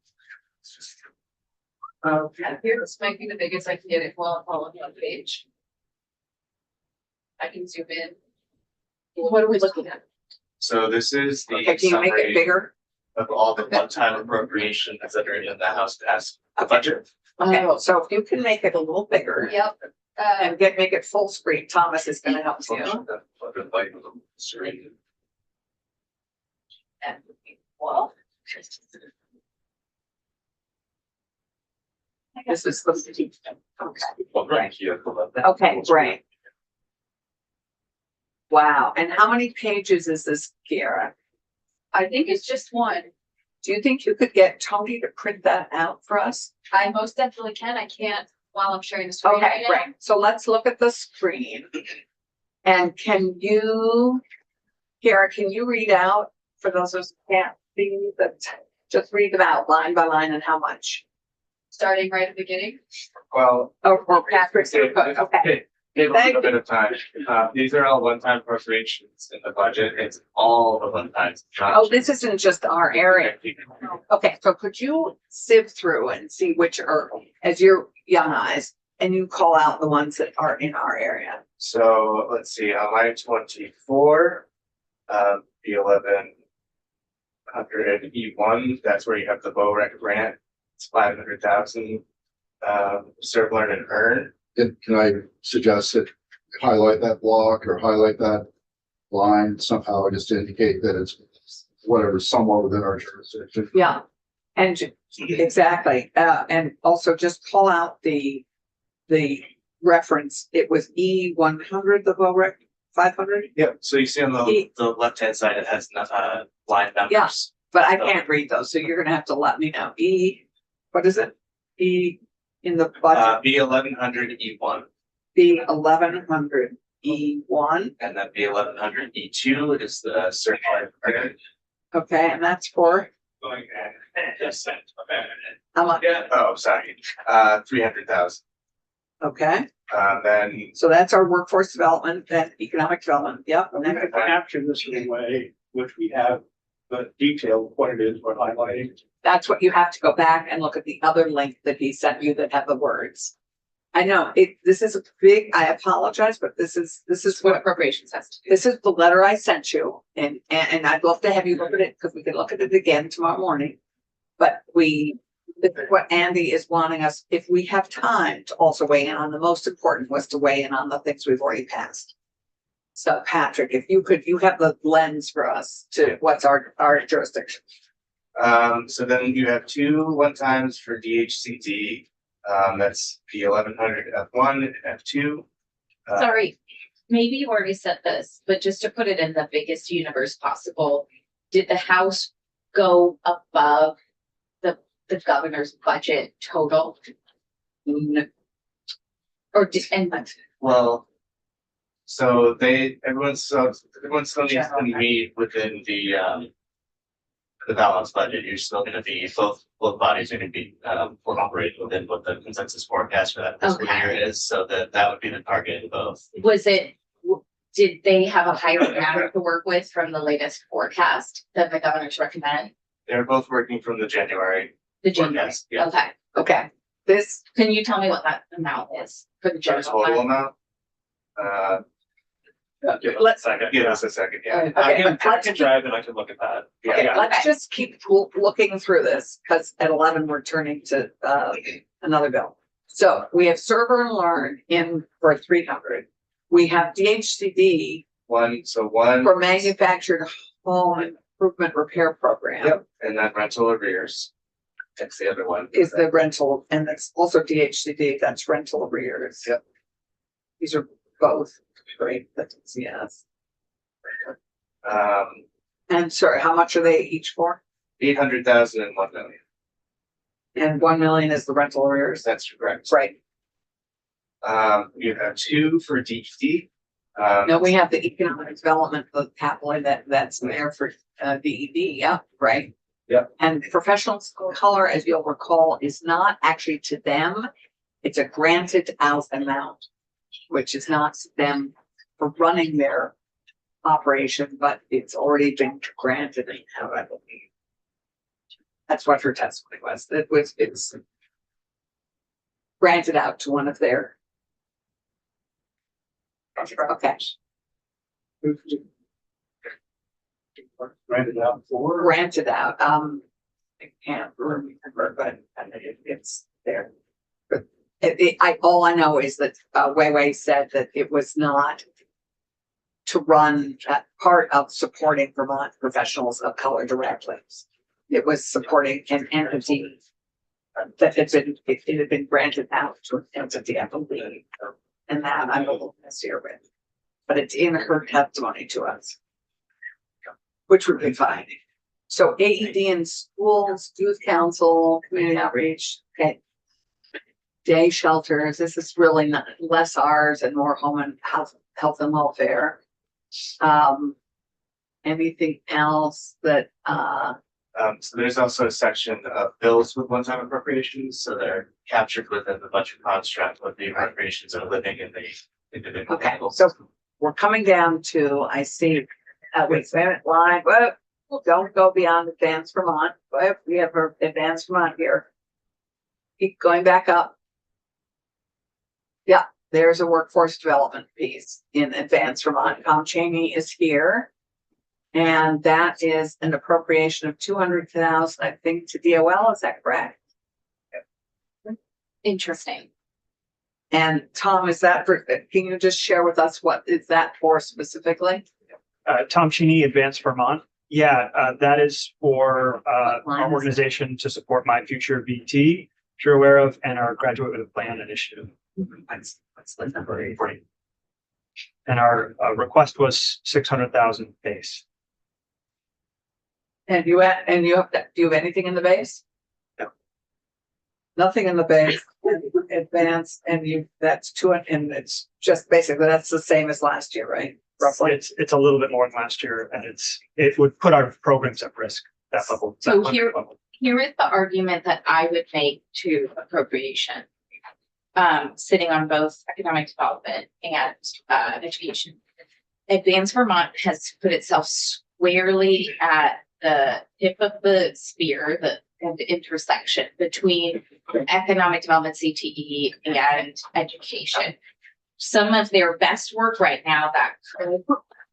Okay. Here, this might be the biggest I can get it while on one page. I can zoom in. What are we looking at? So this is the Okay, can you make it summary bigger? of all the one-time appropriations that are in the House passed budget. Okay, Oh. so if you can make it a little bigger Yep. and make it full screen, Thomas is gonna help you. Well, This is the, okay, Well, Right. here. okay, great. Wow, and how many pages is this, Kiara? I think it's just one. Do you think you could get Tony to print that out for us? I most definitely can. I can't while I'm sharing the screen Okay, right now. great. So let's look at the screen. And can you, Kiara, can you read out for those who can't see that, just read them out line by line and how much? Starting right at the beginning. Well, Or Patrick, you could, okay. give a Thank little bit of time. These are all one-time appropriations in the budget. It's all the one-times. not Oh, this isn't just our area. just- Okay, so could you sift through and see which are, as your young eyes, and you call out the ones that are in our area? So let's see, on line 24, the 1100 E1, that's where you have the BOREC grant. It's 500,000. Serve, learn and earn. Can I suggest that highlight that block or highlight that line somehow, just to indicate that it's whatever, somewhat within our jurisdiction? Yeah, and exactly, and also just call out the reference, it was E100, the VOREC 500, Yeah, so you see on the left-hand side, it has line numbers. but I can't read those, so you're gonna have to let me know. What is it? E in the budget, B 1100 E1 B 1100 E1, and then B 1100 E2 is the certified credit. okay, and that's for, how much? Oh, sorry, 300,000. Okay, Then so that's our workforce development, then economic development, yep. And we could capture this in a way which we have the detail of what it is we're highlighting. That's what you have to go back and look at the other link that he sent you that have the words. I know this is a big, I apologize, but this is What what, appropriations has to do. this is the letter I sent you and I'd love to have you look at it because we can look at it again tomorrow morning. But this is what Andy is wanting us, if we have time to also weigh in on, the most important was to weigh in on the things we've already passed. So Patrick, if you could, you have the lens for us to what's our jurisdiction. so then you have two one-times for DHCD. That's the 1100 F1 and F2. Sorry, maybe you already said this, but just to put it in the biggest universe possible, did the House go above the governor's budget total? Or did, and Well, so everyone still needs to meet within the balanced budget. You're still gonna be, both bodies are gonna be, operating within what the consensus forecast for that fiscal Okay. year is, so that would be the target in both. was it, did they have a higher amount to work with from the latest forecast that the governors recommend? They're both working from the January The January, forecast, yeah. okay, Okay, this, can you tell me what that amount is for the The general total fund? amount. let's, Give us a second, yeah. okay, let's drive and I can look at that. Okay, Yeah, let's just keep looking through this, because at 11, we're turning to another bill. So we have server and learn in for 300. We have DHCD one, for manufactured home improvement repair program. yep, and then rental arrears. That's the other one. Is the rental, and that's also DHCD, that's rental arrears. Yep. These are both great, that's, yes. And sorry, how much are they each for? 800,000 and 1 million. And 1 million is the rental arrears, That's correct. right? You have two for DED. No, we have the economic development, the capital that's there for DED, yeah, right? Yep. And professional color, as you'll recall, is not actually to them. It's a granted out amount, which is not them for running their operation, but it's already been granted, I believe. That's what her testimony was. It's granted out to one of their. Okay. Rented out for. Granted out, I can't remember, but it's there. But all I know is that, Wei said that it was not to run that part of supporting Vermont professionals of color directly. it was supporting an entity that it had been granted out to an entity, I believe. And that I'm a little messier with, but it's in her testimony to us. Which would be fine. So AED in schools, youth council, community outreach, okay. Day shelters, this is really not less ours and more home and health and welfare. Anything else that, So there's also a section of bills with one-time appropriations, so they're captured within the budget construct, but the appropriations are living in the individual. okay, bills. so we're coming down to, I see, wait, line, whoa, don't go beyond Advanced Vermont, but we have our Advanced Vermont here. Keep going back up. Yeah, there's a workforce development piece in Advanced Vermont. Tom Cheney is here. And that is an appropriation of 200,000, I think, to DOL, is that correct? Interesting. And Tom, is that for, can you just share with us what is that for specifically? Tom Cheney, Advanced Vermont. Yeah, that is for line our is it? organization to support My Future VT, which you're aware of, and our Graduate with a Plan initiative. What's the number? And our request was 600,000 base. And you have, do you have anything in the base? No. Nothing in the base, advanced, and that's and it's just basically, that's the same as last year, right? Roughly. It's a little bit more than last year, and it would put our programs at risk, that level. So that here- level. Here is the argument that I would make to appropriation. Sitting on both economic development and education. Advanced Vermont has put itself squarely at the tip of the spear, the intersection between economic development, CTE, and education. Some of their best work right now that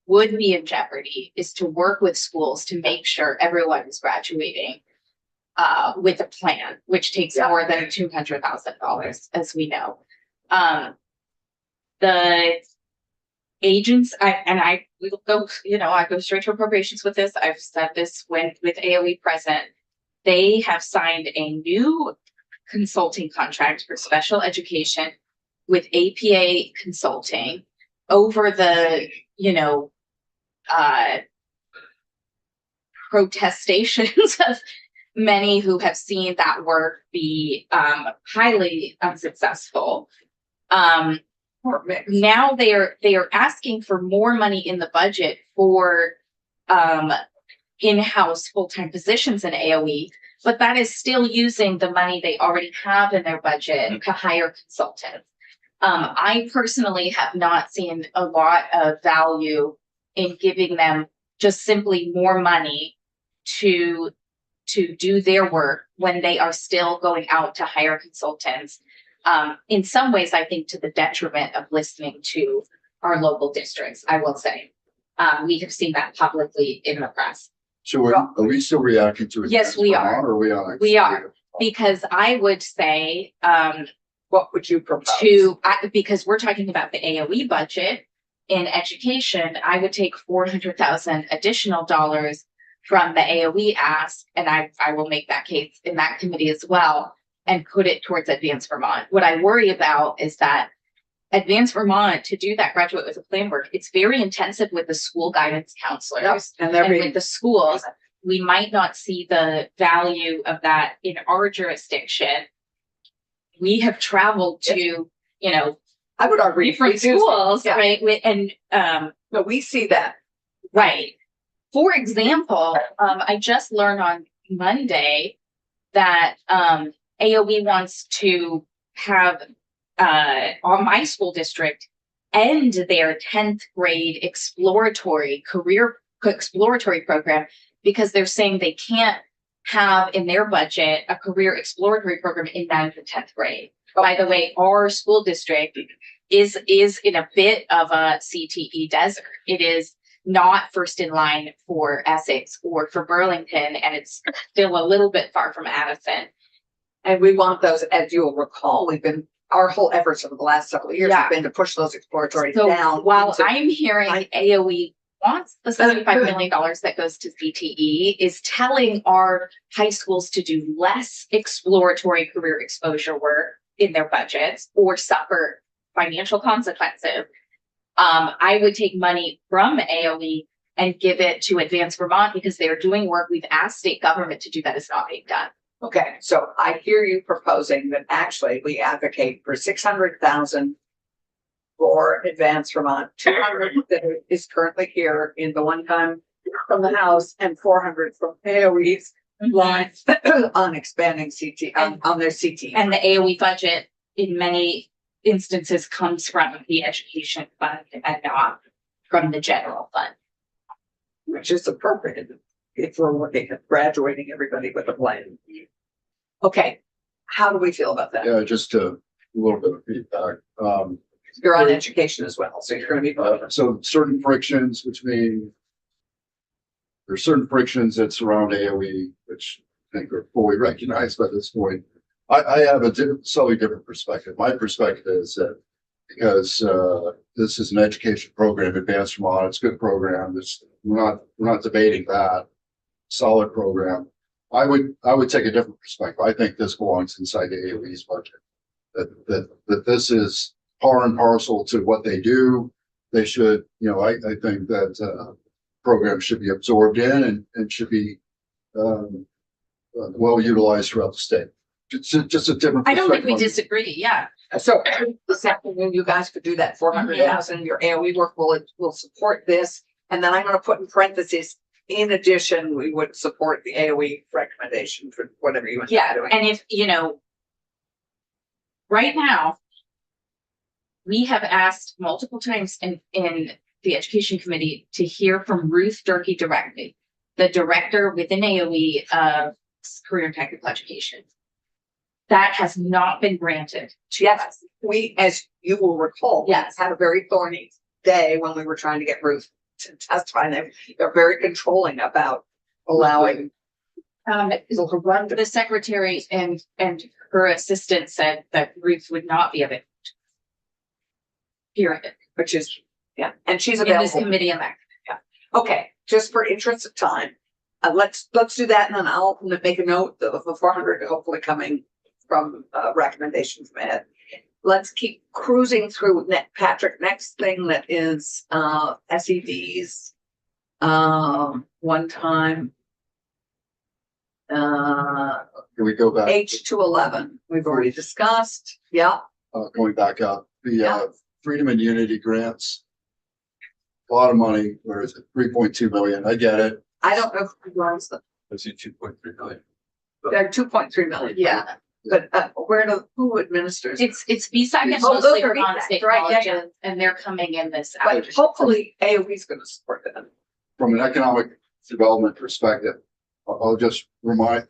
would be in jeopardy is to work with schools to make sure everyone is graduating with a plan, which takes more than $200,000, as we know. The agents, I will go, I go straight to appropriations with this. I've said this with AOE present. They have signed a new consulting contract for special education with APA Consulting over the, protestations of many who have seen that work be highly unsuccessful. Now they are asking for more money in the budget for in-house full-time positions in AOE, but that is still using the money they already have in their budget to hire consultants. I personally have not seen a lot of value in giving them just simply more money to do their work when they are still going out to hire consultants. In some ways, I think to the detriment of listening to our local districts, I will say. We have seen that publicly in the press. So are we still reacting to it? Yes, we are. Or are we on? We are. Because I would say, What would you propose? because we're talking about the AOE budget in education, I would take 400,000 additional dollars from the AOE ask, and I will make that case in that committee as well, and put it towards Advanced Vermont. What I worry about is that Advanced Vermont, to do that graduate with a plan work, it's very intensive with the school guidance counselors And and with the schools. We might not see the value of that in our jurisdiction. We have traveled to, I would argue. different we do- schools, yeah. right? No, we see that. Right. For example, I just learned on Monday that AOE wants to have on my school district end their 10th grade exploratory program because they're saying they can't have in their budget a career exploratory program in 9th and 10th grade. By the way, our school district is in a bit of a CTE desert. It is not first in line for Essex or for Burlington, and it's still a little bit far from Addison. And we want those, as you'll recall, our whole efforts over the last several years have been to push those exploratory So down. while into- I'm hearing AOE wants the $75 million that goes to CTE is telling our high schools to do less exploratory career exposure work in their budgets or suffer financial consequences. I would take money from AOE and give it to Advance Vermont because they are doing work we've asked state government to do that is not being done. Okay, so I hear you proposing that actually we advocate for 600,000 for Advance Vermont, 200 that is currently here in the one time from the House, and 400 from AOE's lines on expanding CT, on their CT. And the AOE budget in many instances comes from the education fund and not from the general fund. Which is appropriate if we're looking at graduating everybody with a plan. Okay, how do we feel about that? Yeah, just a little bit of feedback. You're on education as well, so you're gonna be. So certain frictions, which mean there's certain frictions that surround AOE, which I think are fully recognized by this point. I have a slightly different perspective. My perspective is that because this is an education program, Advanced Vermont, it's a good program. We're not debating that. Solid program. I would take a different perspective. I think this belongs inside the AOE's budget. That this is par and parcel to what they do. They should, I think that program should be absorbed in and should be well utilized throughout the state. It's just a different. I don't think we perspective. disagree, yeah. So this afternoon, you guys could do that 400,000, your AOE work will support this. And then I'm gonna put in parentheses, in addition, we would support the AOE recommendation for whatever you want. Yeah, and if, right now, we have asked multiple times in the education committee to hear from Ruth Durkee directly, the director within AOE of career and technical education. That has not been granted to us. Yes, we, as you will recall, Yes. had a very thorny day when we were trying to get Ruth to testify. And they're very controlling about allowing. The secretary and her assistant said that Ruth would not be available. Period. Which is, yeah, and she's In this available. committee and that. Okay, just for interest of time, let's do that, and then I'll make a note of the 400 hopefully coming from recommendations from Ed. Let's keep cruising through Patrick. Next thing that is SEDs, one time. Can we go back? H211, we've already discussed. Yeah, Going back up, Yeah. the Freedom and Unity grants. A lot of money, where is it? 3.2 million. I get it. I don't know who runs them. I see 2.3 million. They're 2.3 million. Yeah. But who administers? It's VSAC and Oh, those mostly are Vermont VSAC, State right, yeah, Colleges, and they're coming in this. But after. hopefully AOE is gonna support them. From an economic development perspective, I'll just remind,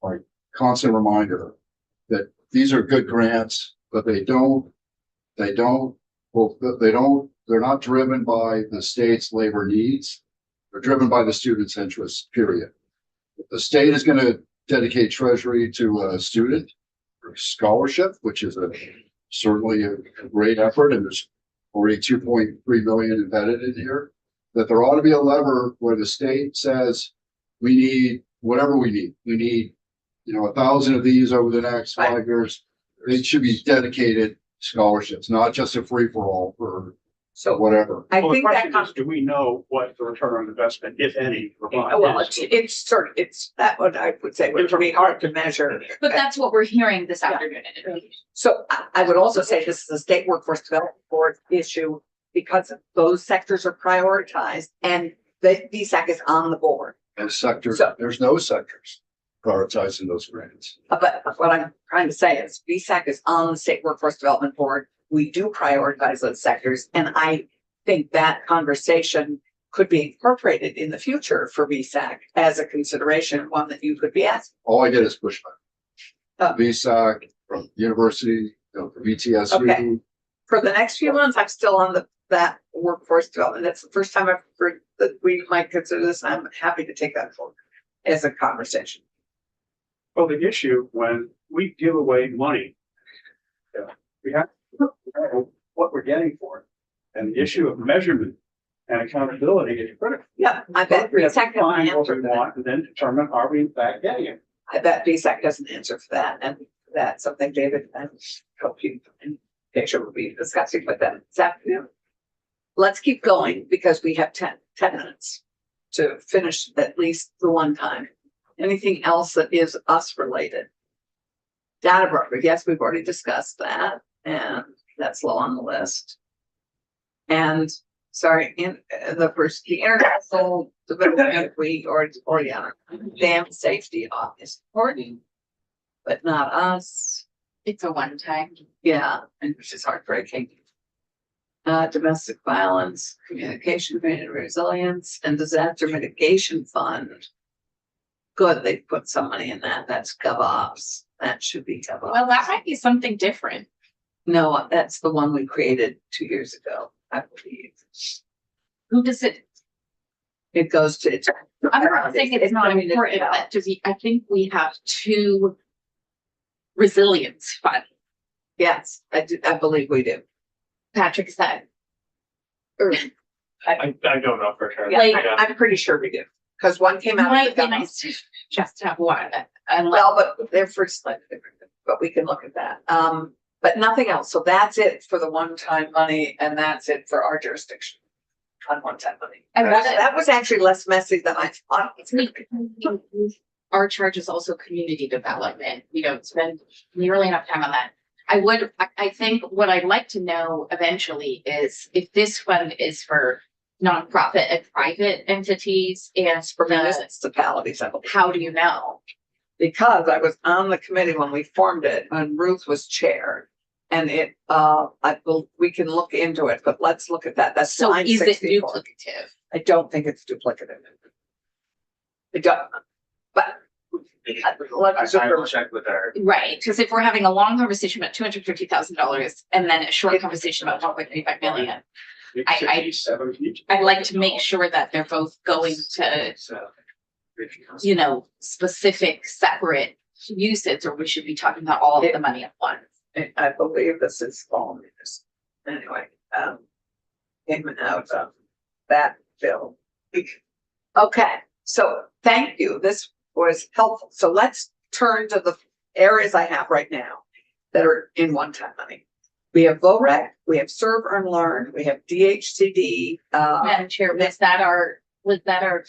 like, constant reminder that these are good grants, but they're not driven by the state's labor needs. They're driven by the student's interests, period. If the state is gonna dedicate treasury to a student or scholarship, which is certainly a great effort, and there's already 2.3 million embedded in here, that there ought to be a lever where the state says, we need whatever we need. We need, 1,000 of these over the next 5 years. They should be dedicated scholarships, not just a free for all for So whatever. I Well, the think that question comes. is, do we know what the return on investment, if any, Well, is? it's that what I would say would be hard to measure. But that's what we're hearing this afternoon. So I would also say this is a state workforce development board issue because those sectors are prioritized and the VSAC is on the board. And sectors, So- there's no sectors prioritizing those grants. But what I'm trying to say is VSAC is on the state workforce development board. We do prioritize those sectors. And I think that conversation could be incorporated in the future for VSAC as a consideration, one that you could be asking. All I get is pushback. Oh. VSAC, from the university, the VTSU. Okay. For the next few months, I'm still on that workforce development. That's the first time I've heard that we might consider this. And I'm happy to take that forward as a conversation. Well, the issue when we give away money, we have to know what we're getting for it. And the issue of measurement and accountability is critical. Yeah, I bet We have to VSAC doesn't find what answer we for that. want and then determine, are we in fact getting it? I bet VSAC doesn't answer for that, and that's something David and hope you and Keisha will be discussing with them this afternoon. Let's keep going because we have 10 minutes to finish at least the one time. Anything else that is us related? Data broker, yes, we've already discussed that, and that's low on the list. And sorry, in the first, the international development, we already on dam safety is important, but not us. It's a one time. Yeah, and which is heartbreaking. Domestic violence, communication, community resilience, and disaster mitigation fund. Good, they put some money in that. That's GovOps. That should be GovOps. Well, that might be something different. No, that's the one we created 2 years ago, I believe. Who does it? It goes to. It's, I'm not saying it's not community important, but to be, I think we have two resilience fund. Yes, I believe we do. Patrick said, I don't know for sure. Yeah, Like- I'm pretty sure we do. Because one came out might of be the nice to just have one. well, but they're for slightly different, but we can look at that. But nothing else. So that's it for the one-time money and that's it for our jurisdiction. On one-time money. That was actually less messy than I thought. Our charge is also community development. We don't spend nearly enough time on that. I think what I'd like to know eventually is if this fund is for nonprofit and private entities and For the, municipalities, I believe. how do you know? Because I was on the committee when we formed it and Ruth was chair. And we can look into it, but let's look at that. That's So line is it 64. duplicative? I don't think it's duplicative. I don't, but. Let's I will check with our. Right, because if we're having a long conversation about $250,000 and then a short conversation about 1.35 million, I'd like to make sure that they're both going to, you know, specific separate uses, or we should be talking about all of the money at once. I believe this is all this. Anyway, came out of that bill. Okay, so thank you. This was helpful. So let's turn to the areas I have right now that are in one-time money. We have VOREC, we have Serve and Learn, we have DHCD. Madam Chair, was that our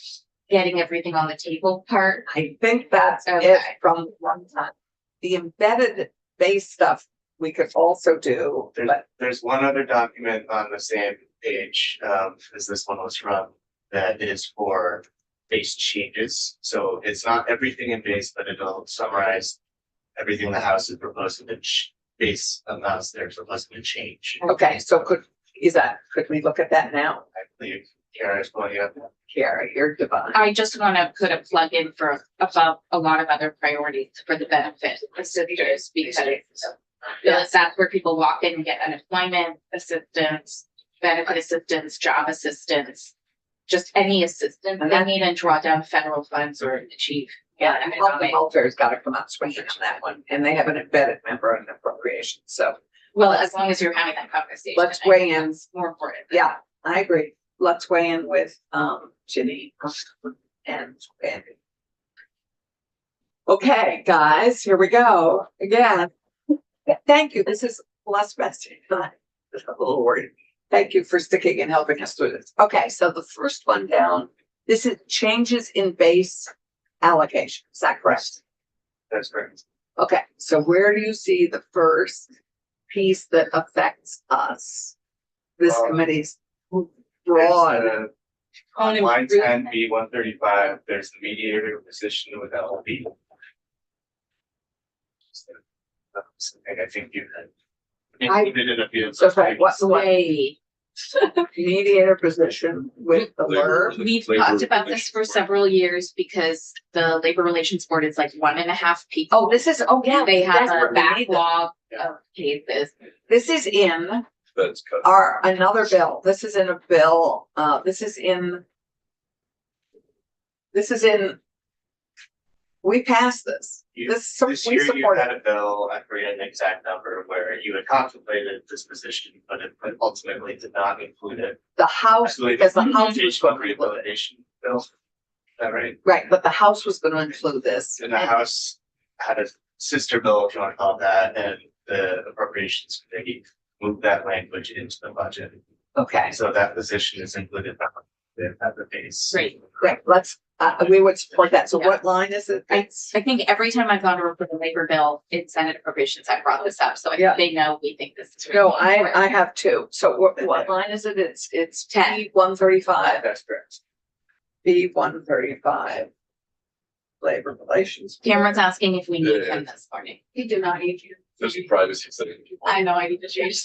getting everything on the table part? I think that's it Okay. from one time. The embedded base stuff we could also do, but There's one other document on the same page, as this one was from, that is for base changes. So it's not everything in base, but it'll summarize everything the House is proposing to base amounts they're proposing to change. okay, so could we look at that now? I believe Kara is going up. Kiara, you're divine. I just want to put a plug in for above a lot of other priorities for the benefit of sisters because that's where people walk in and get unemployment assistance, benefit assistance, job assistance, just any assistance they need and draw down federal funds or achieve. Yeah, and health and welfare's gotta come out swinging on that one, and they have an embedded member in appropriation, so Well, as long as you're having that conversation. let's I weigh think in. that's more important. Yeah, I agree. Let's weigh in with, Ginny and Andy. Okay, guys, here we go again. Thank you. This is less messy. I'm a little worried. Thank you for sticking and helping us through this. Okay, so the first one down, this is changes in base allocation. Is that correct? That's correct. Okay, so where do you see the first piece that affects us? This committee's broad. On line 10, B135, there's the mediator position with LLB. And I think you I- included it a few. So sorry, what's the what? Way. Mediator position with the LERB? We've talked about this for several years because the Labor Relations Board is like 1.5 people. Oh, this is, oh yeah. They have a desperately need this. backlog of cases. This is in That's cut. another bill. This is in a bill, this is in We passed this. This We year you support had it. a bill, I forget an exact number, where you had contemplated this position, but it ultimately did not include it. The house, because the house was Education going to include it. Rehabilitation bill. Is that right? Right, but the house was gonna include this. And the House had a sister bill, if you want to call it that, and the appropriations committee moved that language into the budget. Okay, So that position is included at the base. Great. great, we would support that. So Yeah. what line is it? I think every time I've gone to report the labor bill in Senate appropriations, I brought this up, so I Yeah. think they know we think this is. really No, important. I have two. So what line is it? It's 10. P 135. That's correct. P 135. Labor relations. Cameron's asking if we need Yeah. him this morning. We do not need you. There's a privacy setting. I know I need to change.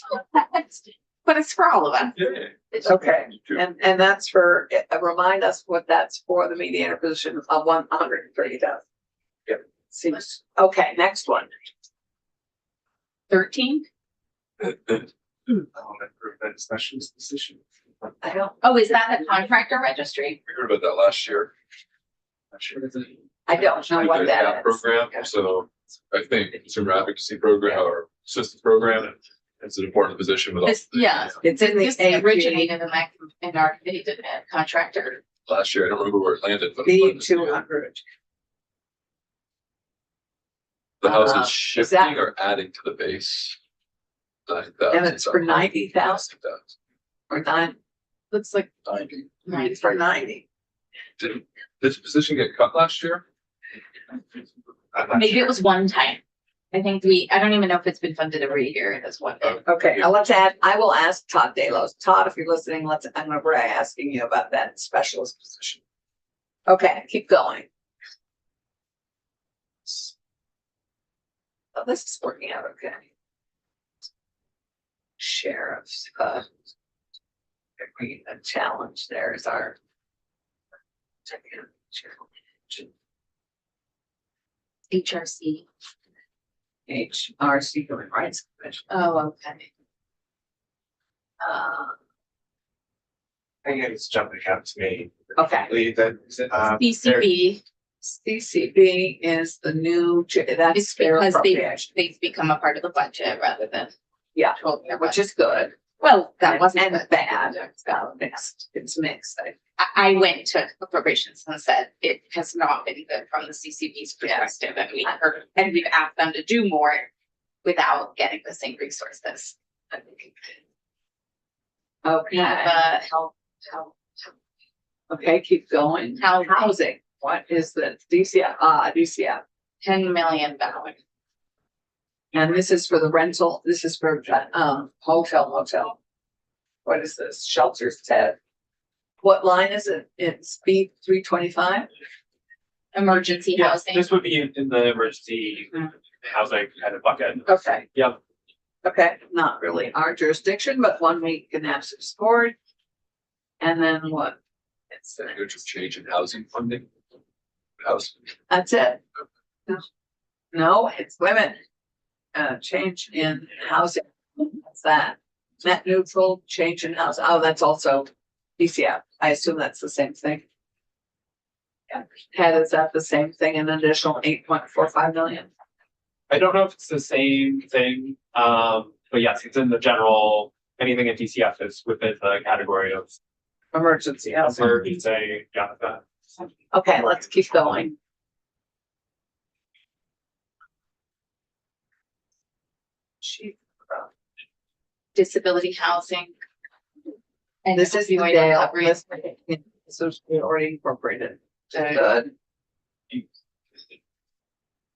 But it's for all of us. Yeah. Okay, and that's for, remind us what that's for, the mediator position of 130,000. Yep. Seems, okay, next one. 13? Improvement specialist position. I don't, Oh, is that the contractor registry? We heard about that last year. Not sure. Is it- I don't know what that is. Program, so I think consumer advocacy program or assistance program, it's an important position with all. This, yeah. It's in the This AG. originated in our contractor. Last year, I don't remember where it landed, but. B 200. The house Uh, is shifting or adding to the base. 9,000. And it's for 90,000 or nine, Looks like. 90. it's for 90. Did this position get cut last year? I'm not Maybe sure. it was one time. I think I don't even know if it's been funded every year as one time. Okay, let's add, I will ask Todd Delos. Todd, if you're listening, I'm gonna be asking you about that specialist position. Okay, keep going. Oh, this is working out okay. Sheriffs, a challenge there is our. HRC. HRC Human Rights Commission. Oh, okay. I think it's jumping out to me. Okay, Believe that, BCB, CCB is the new, that's it's their because appropriation. they've become a part of the budget rather than. Yeah, totally their which budget. is good. Well, that wasn't. And good. bad, it's mixed, it's mixed. I went to appropriations and said it has not been good from the CCB's perspective, and we've asked them to do more without getting the same resources. Okay, Health, okay, keep going. Housing, what is the DCF? DCF. $10 million. And this is for the rental, this is for, hotel, motel. What is this? Shelters, Ted. What line is it? It's B 325? Emergency Yeah, housing. this would be in the emergency housing kind of bucket. Okay. Yep. Okay, not really our jurisdiction, but one we can have some support. And then what? It's, There's a change in housing funding. House. that's it. No, it's women. Change in housing. What's that? Net neutral, change in house. Oh, that's also DCF. I assume that's the same thing. Yeah, Ted, is that the same thing? An additional 8.45 million? I don't know if it's the same thing, but yes, it's in the general, anything at DCF is within the category of Emergency housing. emergency, yeah, that. Okay, let's keep going. Disability housing. And This is the opioid Dale. recovery. This was already incorporated. Good.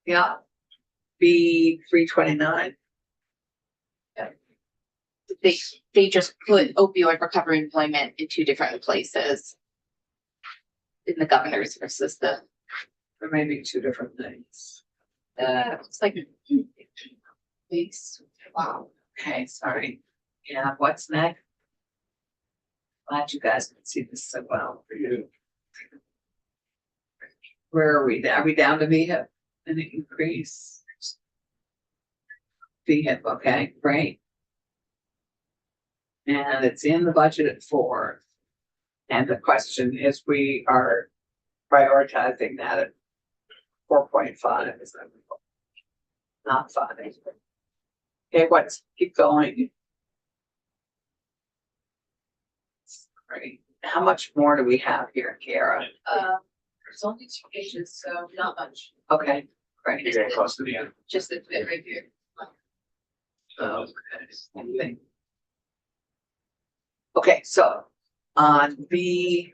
Yeah. B 329. They just put opioid recovery employment in two different places. In the governor's versus the, There may be two different things. it's like. Base, Wow. Okay, sorry. Yeah, what's next? Glad you guys can see this so well for you. Where are we? Are we down to VHIP? An increase? VHIP, okay, great. And it's in the budget at 4. And the question is, we are prioritizing that at 4.5. Not 5. Okay, keep going. Right, how much more do we have here, Kiara? There's only 2 pages, so not much. Okay, great. You're getting close to the end. Just a bit right here. Okay. Okay, so on B3,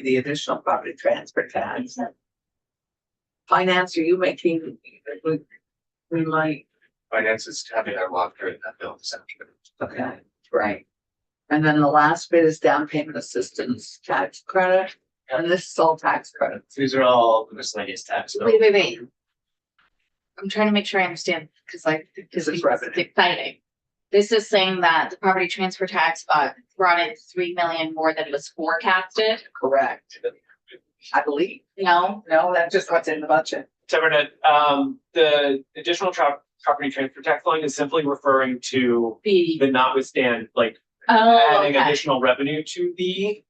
the additional property transfer tax. Finance, are you making, we might, Finance is having their walk through that bill this afternoon. okay, right. And then the last bit is down payment assistance tax credit, and this is all tax credits. These are all miscellaneous tax. Wait. I'm trying to make sure I understand, because like, This is revenue. it's exciting. This is saying that the property transfer tax brought in 3 million more than was forecasted, Correct. I believe, no? no, that's just what's in the budget. So Bernadette, the additional property transfer tax line is simply referring to The, the notwithstand, like oh, adding okay. additional revenue to the.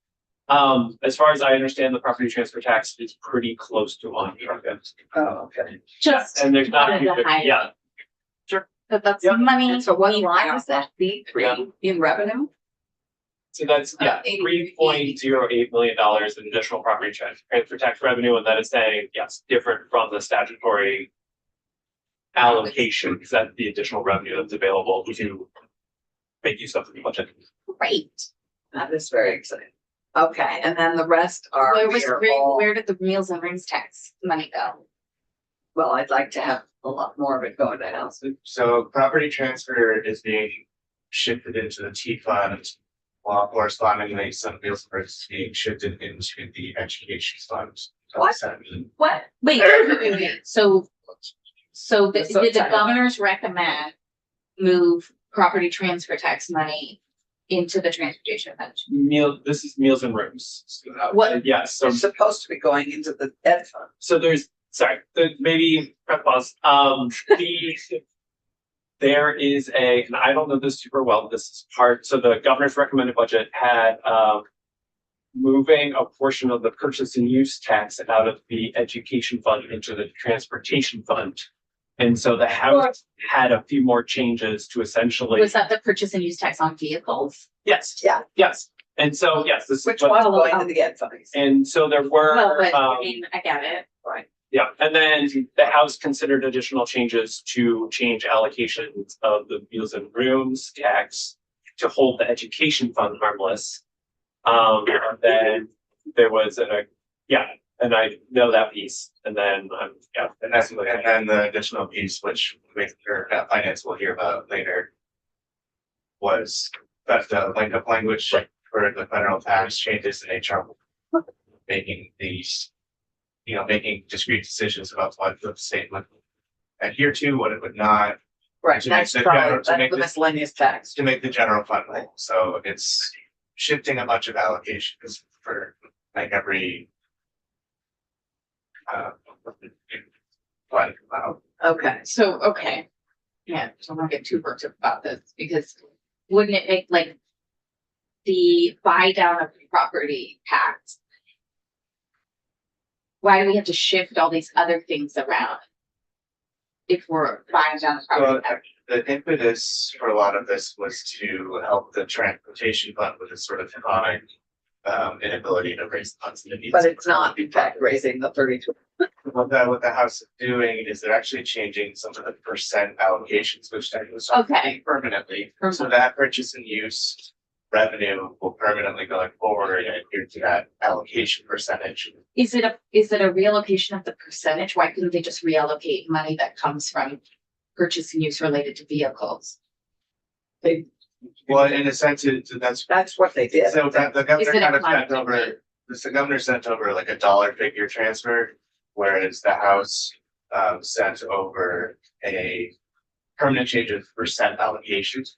As far as I understand, the property transfer tax is pretty close to 100. Oh, okay. Just, And there's not, a Added huge the bit- high- yeah, but that's Yep. money. And so what we line have. is that? B3 in revenue? so that's, yeah, $3.08 million in additional property transfer tax revenue, and that is saying, yes, different from the statutory allocation, because that's the additional revenue that's available to make use of the budget. Great. That is very exciting. Okay, and then the rest are. Where did the Meals and Rings tax money go? Well, I'd like to have a lot more of it going to house. So property transfer is being shifted into the T fund, while correspondingly some bills are being shifted into the education fund. What? What? Wait. So That's so did the exciting. governors recommend move property transfer tax money into the transportation fund? This is Meals and Rooms. So that- What- Yes, so It's supposed to be going into the ed fund. So maybe prep pause. There is and I don't know this super well, this is so the governor's recommended budget had, moving a portion of the purchase and use tax out of the education fund into the transportation fund. And so the House had a few more changes to essentially, Was that the purchase and use tax on vehicles? yes. Yeah. Yes, and so, yes, this is. Which what- one's going to the ed fund? And so there Well, were, but I mean, I get it. yeah, and then the House considered additional changes to change allocations of the Meals and Rooms tax to hold the education fund harmless. And then there was and I know that piece, and then, And that's, and then the additional piece, which finance will hear about later. Was that the language for the federal tax changes in HR. Making these, making discrete decisions about what the state would adhere to, what it would not, Right, To make that's the probably, general- to that's make the this- miscellaneous tax. to make the general fund whole. So it's shifting a bunch of allocations for like every. Fund, Okay, So, okay. Yeah, so I'm not get too worked up about this, because wouldn't it make like the buy down of property tax? Why do we have to shift all these other things around? If we're buying down the property tax? the impetus for a lot of this was to help the transportation fund with its sort of chronic inability to raise funds. that it needs. but it's not in fact raising the 32. What the House is doing is they're actually changing some of the percent allocations, which was Okay. permanently. So that purchase and use revenue will permanently going forward and adhere to that allocation percentage. Is it a reallocation of the percentage? Why couldn't they just reallocate money that comes from purchase and use related to vehicles? Well, in a sense, That's what they did. so the governor Is it a kind of climate sent over, thing? the governor sent over like a dollar figure transfer, whereas the House sent over a permanent change of percent allocations.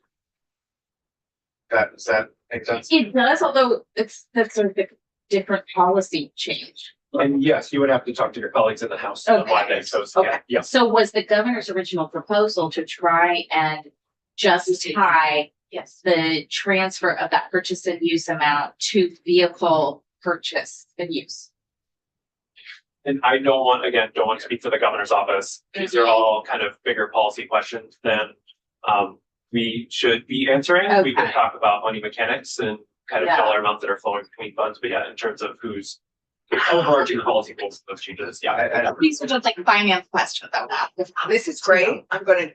Does that make sense? It does, although that's sort of a different policy change. and yes, you would have to talk to your colleagues in the House. on why Okay. they- So, Okay. yeah. So was the governor's original proposal to try and just tie the transfer of that purchase and use amount to vehicle purchase and use? And I don't want to speak for the governor's office. These are all kind of bigger policy questions than we should be answering. We can Okay. talk about money mechanics and kind of Yeah. dollar amounts that are flowing between funds, but yeah, in terms of who's overarching policy goals, of those changes, yeah. These are just like finance questions though. This is great. I'm gonna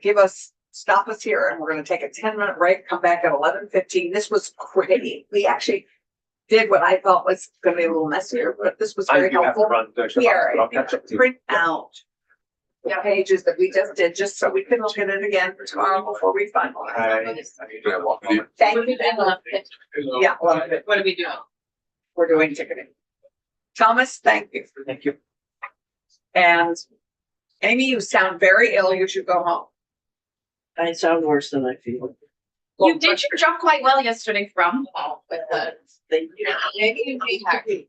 stop us here and we're gonna take a 10-minute break, come back at 11:15. This was great. We actually did what I thought was gonna be a little messier, but this was I very do have to helpful. run the. Here, but I'll catch up to you. print out the pages that we just did, just so we can look at it again for tomorrow before we finalize. Yeah, well, you- Thank you. Yeah, well, What are we doing? we're doing ticketing. Thomas, thank you. Thank you. And Amy, you sound very ill. You should go home. I sound worse than I feel. You did your job quite well yesterday from home with the. Maybe you need to be.